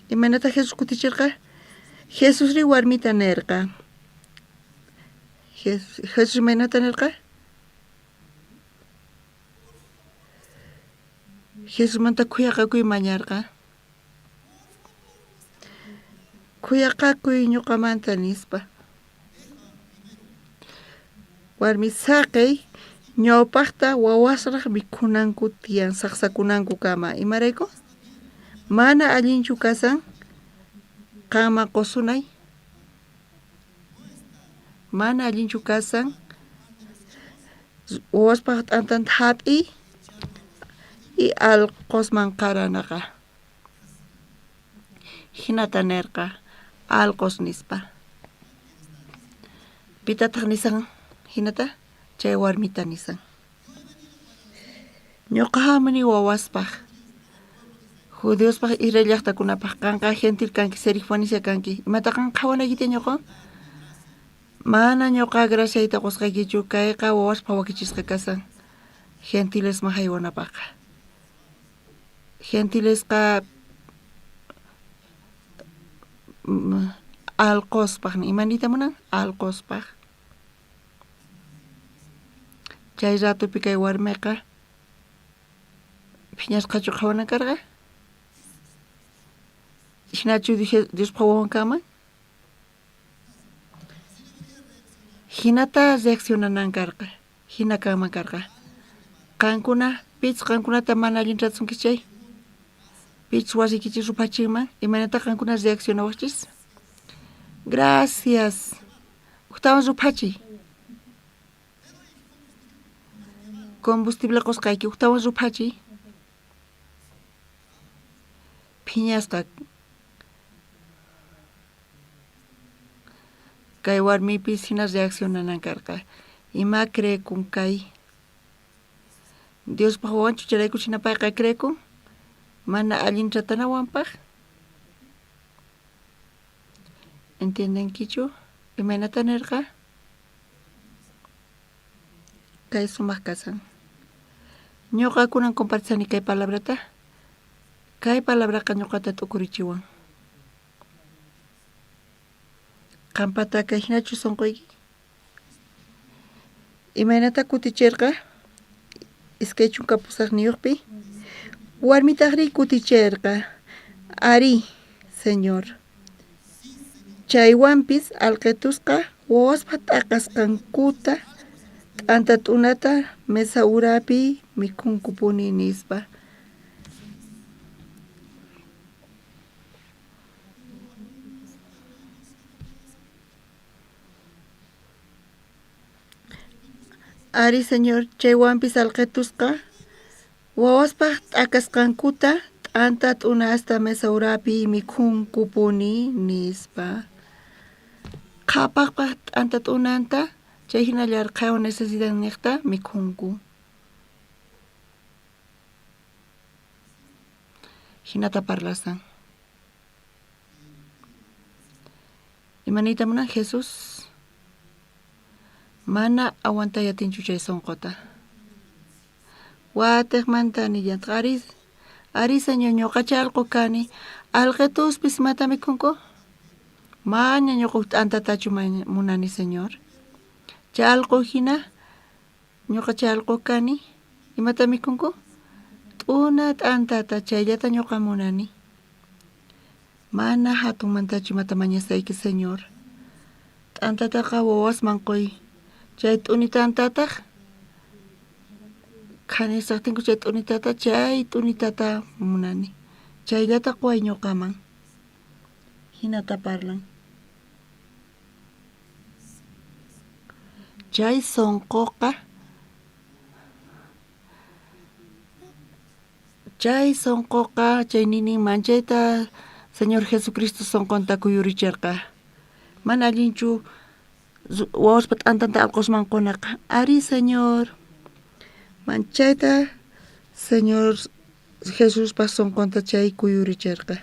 Imaynata Jesus kutichirqa? Jesus ri warmita nirqa. Jesus imaynata nirqa? Jesus manta khuyaqakuy mañarqa. Khuyaqakuy ñuqamanta nispa. Warmi saqay ñawpaqta wawasraq mikhunanku tiyan, saqsakunanku kama. Imarayku? Mana allinchu kasan qanman qusunay. Mana allinchu kasan wawaspaq t'antanta hap'i y alqosman qaranaqa. Hinata nirqa alqos nispa. Pitataq nisan hinata? Chay warmita nisan. Ñuqa hamani wawaspaq. Judiospaq Israel llaqtakunapaq kanqa gentil kanki, Serifonicia kanki. Imata kanqa qhawanaykita ñuqa? Mana ñuqa graciayta qusqaykichu, kayqa wawaspa wakichisqa kasan. Gentilesma haywanapaqa. Gentilesqa alqospaq, imanita munan? Alqospaq. Chay ratupi kay warmiqa phiñasqachu qhawanakarqa? Hinachu Diospa wawan kama? Hinata reaccionanankarqa, hina kamankarqa. Qankuna, pitz qankunata mana allin tratunkichis chay? Pitz wasikichis rupachinman, imanata qankuna reaccionawachis? Gracias. Uktawan rupachiy. Combustible qusqayki, uktawan rupachiy. Phiñasqa. Kay warmipis hina reaccionanankarqa. Ima creekun kay. Diospaq wawanchu charayku chinapayqa creekun? Mana allin tratanawanpaq? ¿Entiendenkichu? Imaynata nirqa? Kay sumaq kasan. Ñuqa kunan compartisani kay palabrata. Kay palabraqa ñuqata t'ukurichiwan. Qampata kay hinachu sunquyki? Imaynata kutichirqa? Iskay chunka pusaqniyuqpi? Warmitaqri kutichirqa. Ari, Señor. chaywanpis alqetusqa wawaspa t'aqasqankuta t'anta t'unata mesa urapi mikhunkupuni nispa. Ari señor, chaywanpis alqetusqa wawaspa t'aqasqankuta t'anta t'una hasta mesa urapi mikhunkupuni nispa. Qhapaqpa t'anta t'unanta chay hinallar qhawa necesidad niqta mikhunku. Hinata parlasan. Imanita munan Jesús mana awantayatinchu chay sonqota. Watiqmanta nillanta ari señor ñuqacha allqu kani alqetuspis imata mikhunku? Maña ñuqa t'antatachu munani señor. Chay allqu hina ñuqacha allqu kani imata mikhunku? T'una t'antata chayllata ñuqa munani. Mana hatunmantachu imata mañasayki señor. T'antataqa wawasman qoy. Chay t'uni t'antataq kanisaqtinku chay t'unitata chay t'unitata munani. Chayllata quway ñuqaman. Hinata parlan. Chay sonqoqa chay ninin manchayta Señor Jesucristo sonqonta kuyuricharqa. Mana allinchu wawaspa t'antanta alqusman qunaqa. Ari Señor, manchayta Señor Jesuspa sonqonta chay kuyuricharqa.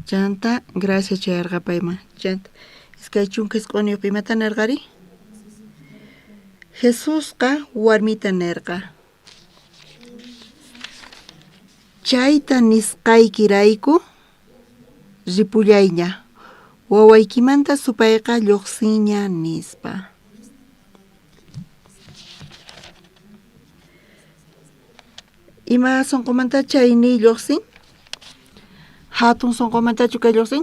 Chanta, gracias chayarqa payman. Chanta, iskay chunka isq'uniyuqpi imata nirqari? Jesusqa warmita nirqa. Chayta nisqaykirayku ripullayña. Wawaykimanta supayqa lluqsinña nispa. Ima sonqomanta chayni lluqsin? Hatun sonqomantachu kay lluqsin?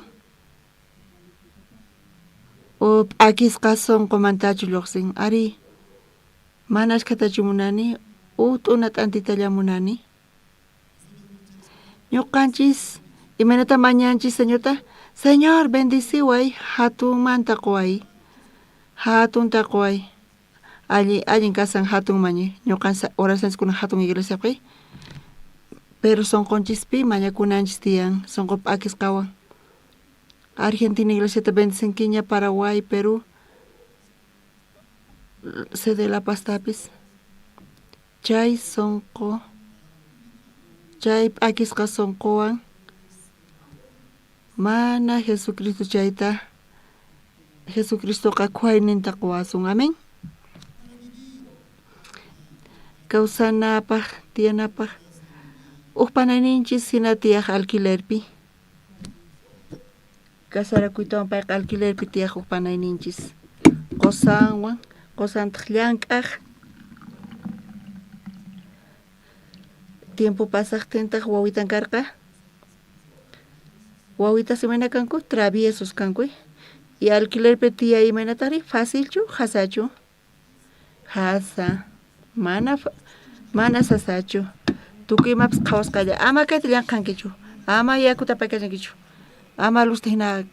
O p'akisqa sonqomantachu lluqsin? Ari, mana ashkhatachu munani? O t'una t'antitalla munani? Ñuqanchis imanata mañanchis señorta? Señor, bendiciway hatunmanta quway. Hatunta quway. Allin kasan hatun mañi. Ñuqansa oracioneskuna hatun iglesiapi. Pero sonqonchispi mañakunanchis tiyan. Sonqo p'akisqawan. Argentina iglesiata bendicinkiña, Paraguay, Perú. Sede La Pastapis. Chay sonqo. Chay p'akisqa sonqowan. Mana Jesucristo chayta. Jesucristoqa quwayninta quwasun. Amén. Kawsanapaq, tiyanapaq. Uqpanayninchis hina tiyaq alquilerpi. Kasarakuytawan payqa alquilerpi tiyaq uqpanayninchis. Qosanwan, qosantaq llank'aq. Tiempo pasaqtintaq wawitan karqa. Wawitas imana kanku, traviesos kanku. Y alquilerpi tiya imanatari, fácilchu, hasachu. Hasa. Mana sasachu. Tukuymapis qhawasqalla. Ama kayta llanqankichu. Ama yakuta paykachankichu. Ama lusta hina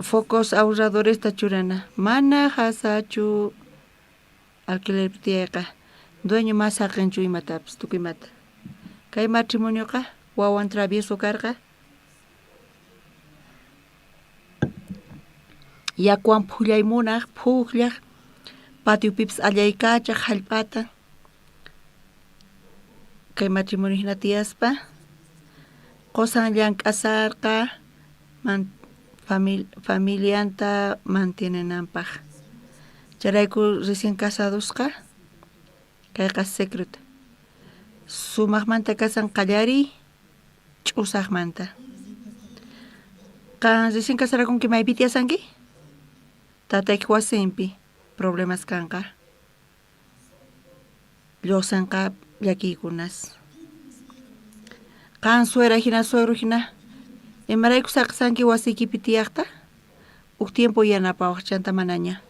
focos ahorradoresta churana. Mana hasachu. Alquilerpi tiyayqa. Dueño mas haqinchu imatapis, tukuymata. Kay matrimonioqa wawan travieso karqa. Yakuwan phullay phuqllaq. Patiupipis allaykachaq hallp'ata. Kay matrimonio hina tiyaspa. Qosan llank'asarqa. Familianta mantienenanpaq. Charayku recién casadosqa. Kayqa secreto. Sumaqmanta kasan qallari. Ch'usaqmanta. Kan recién casarakunki maypi tiyasanki? Tatayki wasinpi. Problemas kanqa. lluqsinqa llakiykunas. Qan suera hina suegro hina imarayku saqsanki wasiykipi tiyaqta uk tiempo yanapawaq chanta manaña.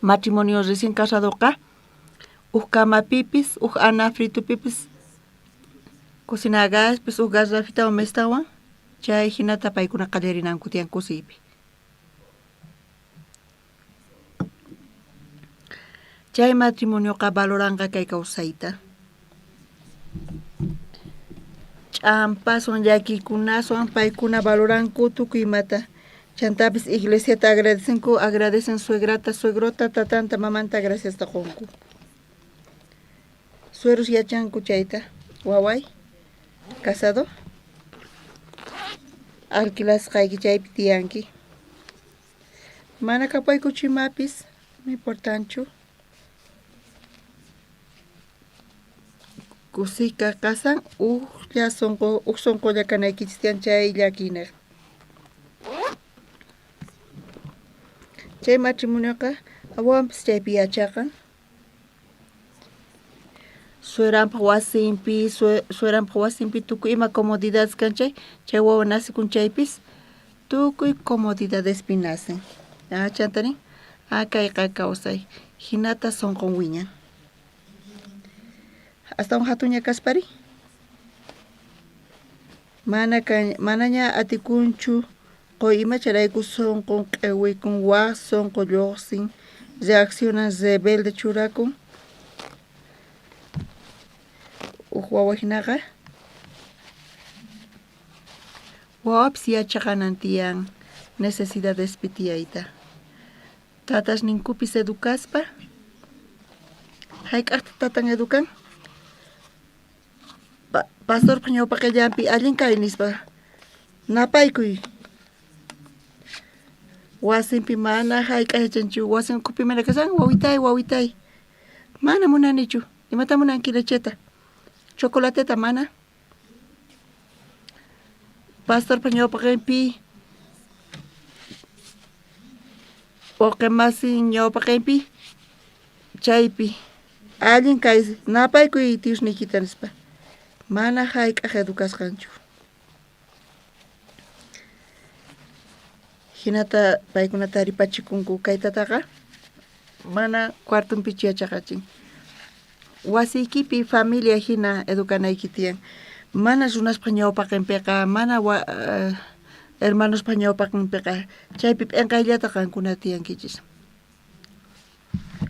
Matrimonio recién casadoqa uk kamapipis uk ana fritupipis cocina gaspis uk garrafita o mestawan chay hinata paykuna qallarinanku tiyan kusiypi. Chay matrimonioqa valoranqa kay kawsayta. Ch'ampason llakikunason paykuna valoranku tukuymata. Chantapis iglesiata agradecen suegrata, suegrota, tatanta, mamanta, gracias taqonku. Sueros yachanku chayta, waway, casado, alquilasqayki chaypi tiyanki. Mana kapayku chimapis, no importanchu. Kusika kasan, sonko llakanaykichis tiyan chay llakinar. Chay matrimonioqa awanpis chaypi yachaqan. Sueranpaq wasinpi tukuy ima comodidades kanchay, chay wawa nasikun chaypis tukuy comodidadespi nacen. Chantani, kayqa kawsay, hinata sonqon wiñan. Hasta un hatuña kaspari. Manaña atikunchu qoy ima charayku sonqon q'ewikun waq sonqo lluqsin reaccionan rebelde churakun. Wawa hinaqa wawapis yachaqanan tiyan necesidadespi tiyayta. Tatas ninkupis educaspa hayk'aqta tatan educan pastor ñawpaqa llampi allin kay nispa napaykuy wasinpi mana hayk'aychanchu wasinkupi mana kasan wawitay mana munanichu imata munanki lecheta chocolateta mana pastor ñawpaqinpi oqemasin ñawpaqinpi chaypi allin kay napaykuy tiushniykita nispa mana hayk'aq educasqanchu. Hinata paykunata ripachikunku kaytataqa mana cuartunpichu yachaqachin. Wasiykipi familia hina educanayki tiyan. Mana runaspa ñawpaqinpiqa, mana hermanospa ñawpaqinpiqa chaypi p'inqayllata qankuna tiyankichis.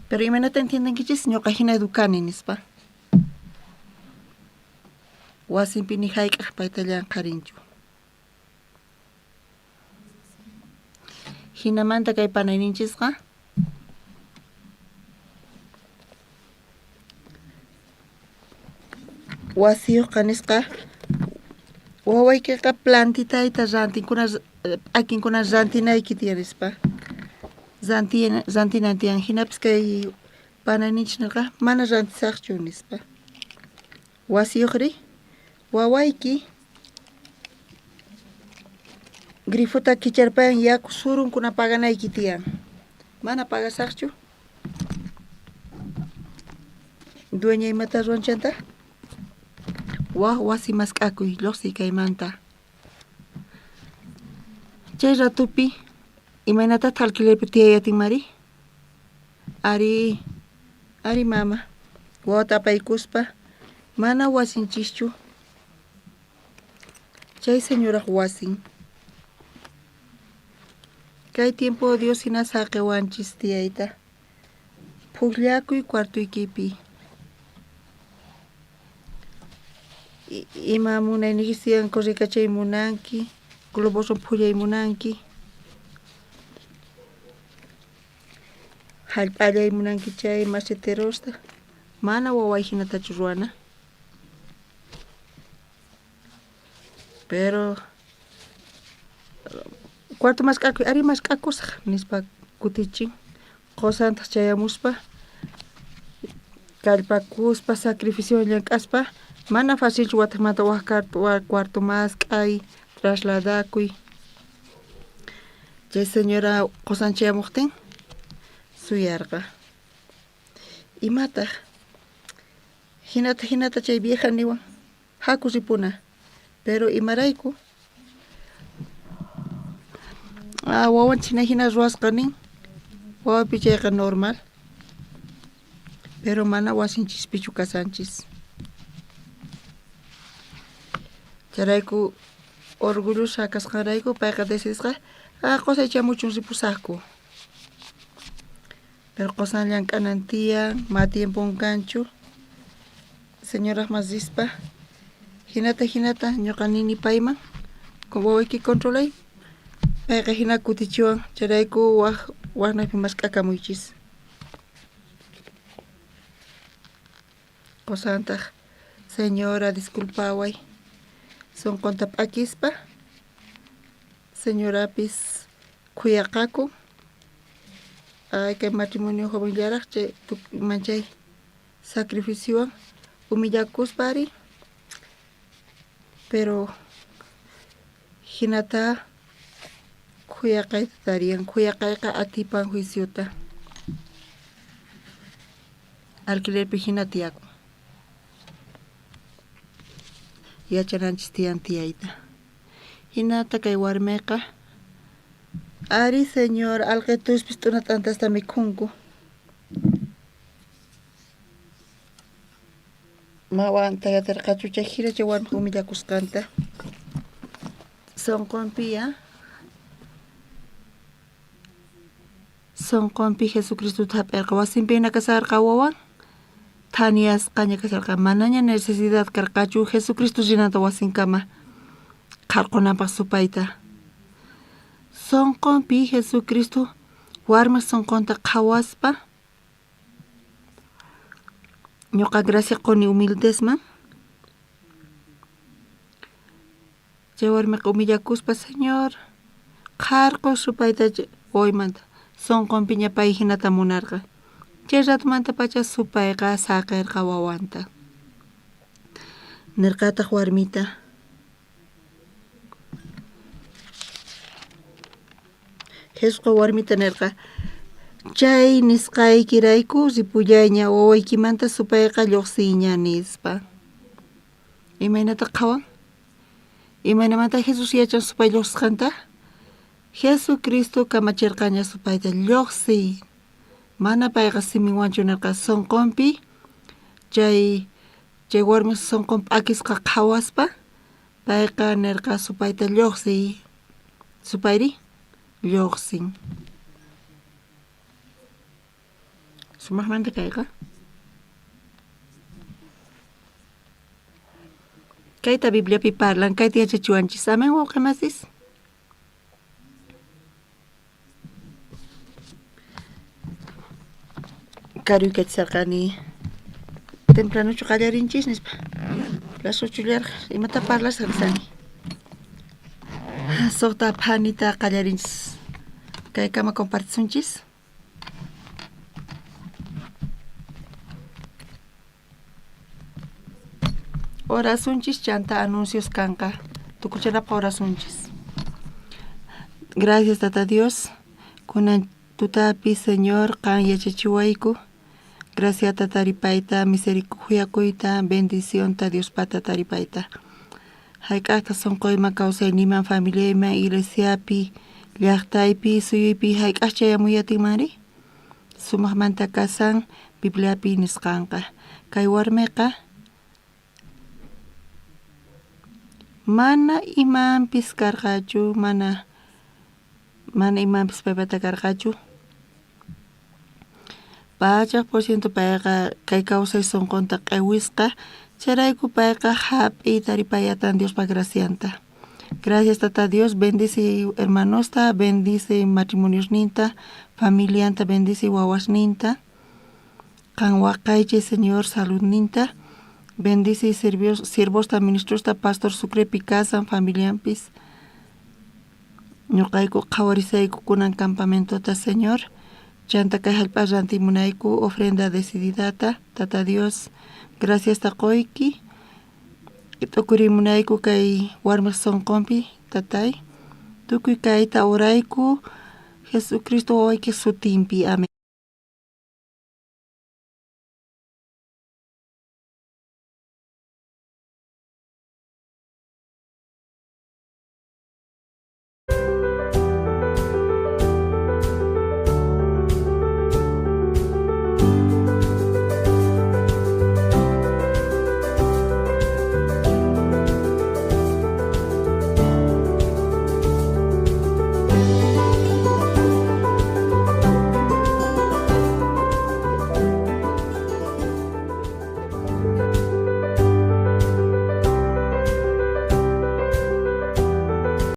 Pero imanata entiendankichis ñuqa hina educani nispa. Wasinpi ni hayk'aq paytallan qarinchu. Hinamanta kay panayninchisqa wasiyuqqa nisqa wawaykiqa plantitayta akinkuna rantinayki tiyan nispa rantinan tiyan hinapis kay panayninchisqa mana rantisaqchu nispa wasiyuqri wawayki grifota kicharpayan yaku surunkuna paganayki tiyan mana pagasaqchu dueña imata ruanchanta wasi mask'akuy lluqsiy kaymanta chay ratupi imaynatata alquilerpi tiyayatinmari ari mama wawata apaykuspa mana wasinchischu chay señoraq wasin kay tiempo Dios hina saqiwanchis tiyayta pukllakuy cuartuykipi ima munaynikis tiyanku rikachay munanki globoson phullay munanki hallp'allay munanki chay macheterosta mana waway hinatachu ruana pero cuarto masq'akuy ari masq'akusaq nispa kutichin qosantaq chayamuspa kallpakuspa sacrificio llank'aspa mana facilchu watamanta cuarto masq'ay trasladakuy Chay señora qosanchayamuqtin suyarqa. Imata hinata chay vieja niwan haku ripuna. Pero imarayku wawan hina ruwasqa nin. Wawapi chayqa normal. Pero mana wasinchispichu kasanchis. Charayku orgullosa kasqarayku payqa decisqa qosaychamuchun ripusaqku. Pero qosanllan k'anan tiyan, ma tiempun kanchu. Señora Masispa, hinata ñuqa nini payman, wawayki controlay. Payqa hina kutichiwan, charayku waqnaypi mas k'akamuychis. Qosantaq, señora, disculpaway. Sunqunta p'akispa, señorapis khuyaqaku. Kay matrimonio jovenllaraq chay manchay sacrificiowan humillakuspari. Pero hinata khuyaqayta tariyan. Khuyaqayqa atipan juiciota. Alquilerpi hina tiyaku. Yachananchis tiyan tiyayta. Hinata kay warmiqa ari señor alqituspis t'unata antasta mikhunku. Mawanta yatarqachu chay hira chay warmi humillakusqanta. Sonqonpi Jesucristuta hap'irqa wasinpina kasarqa wawan. Thaniyasqaña kasarqa manaña necesidad karqachu Jesucristo rinanta wasinkama qarqunanpaq supayta. Sonqonpi Jesucristo warmi sonqonta qhawaspa ñuqa gracia quni humildesman. Chay warmiqa humillakuspa Señor qarqu supayta wawaymanta sonqonpi ña pay hinata munarqa. Chay ratumanta pacha supayqa saqirqa wawanta. Nirqataq warmita Jesusqa warmita nirqa chay nisqaykirayku ripullayña wawaykimanta supayqa lluqsiyña nispa. Imaynataq qhawan? Imaynamanta Jesus yachan supay lluqsqanta? Jesucristo kamachirqaña supayta lluqsiy. Mana payqa siminwanchu nirqa sonqonpi chay warmi sonqon p'akisqa qhawaspa payqa nirqa supayta lluqsiy. Supayri lluqsin. Sumaqmanta kayqa. Kayta Bibliapi parlan, kayta yachachiwanchis. Amen wawqi masis. Karuykachisarqani tempranochu qallarinchis nispa. Las 8 llarqa imata parlasqa risani. Suqta phanita qallarinchis. Kay kama compartisunchis. Orasunchis chanta anuncios kanqa. Tukuchanapa orasunchis. Gracias Tata Dios. Kunan tutapi Señor qan yachachiwayku. Gracias tataripayta, misericordiyakuyta, bendicionta Dios pata taripayta. Hayk'aqta sunquyman kawsayniman, familiayman, iglesiapi, llaqtaypi, suyuypi hayk'aqchayamuyatinmanri. Sumaqmanta kasan Bibliapi nisqanqa. Kay warmiqa mana imanpis karqachu, mana imanpis paypata karqachu. Pachaq por ciento payqa kay kawsay sunqunta q'iwisqa charayku payqa hap'i taripayatan Diospa gracianta. Gracias Tata Dios, bendice hermanosta, bendice matrimoniosninta, familianta, bendice wawasninta. Qan waqaychay Señor saludninta, bendice siervosta, ministrosta, pastor Sucrepi casan, familiampis. Ñuqayku qhawarisayku kunan campamentota Señor. Chanta kay hallp'a rantimunayku ofrenda decididata. Tata Dios, gracias taquyki. Tukurimunayku kay warmiq sunqunpi tatay. tukuy kayta urayku Jesucristo wawayki sutinpi. Amén.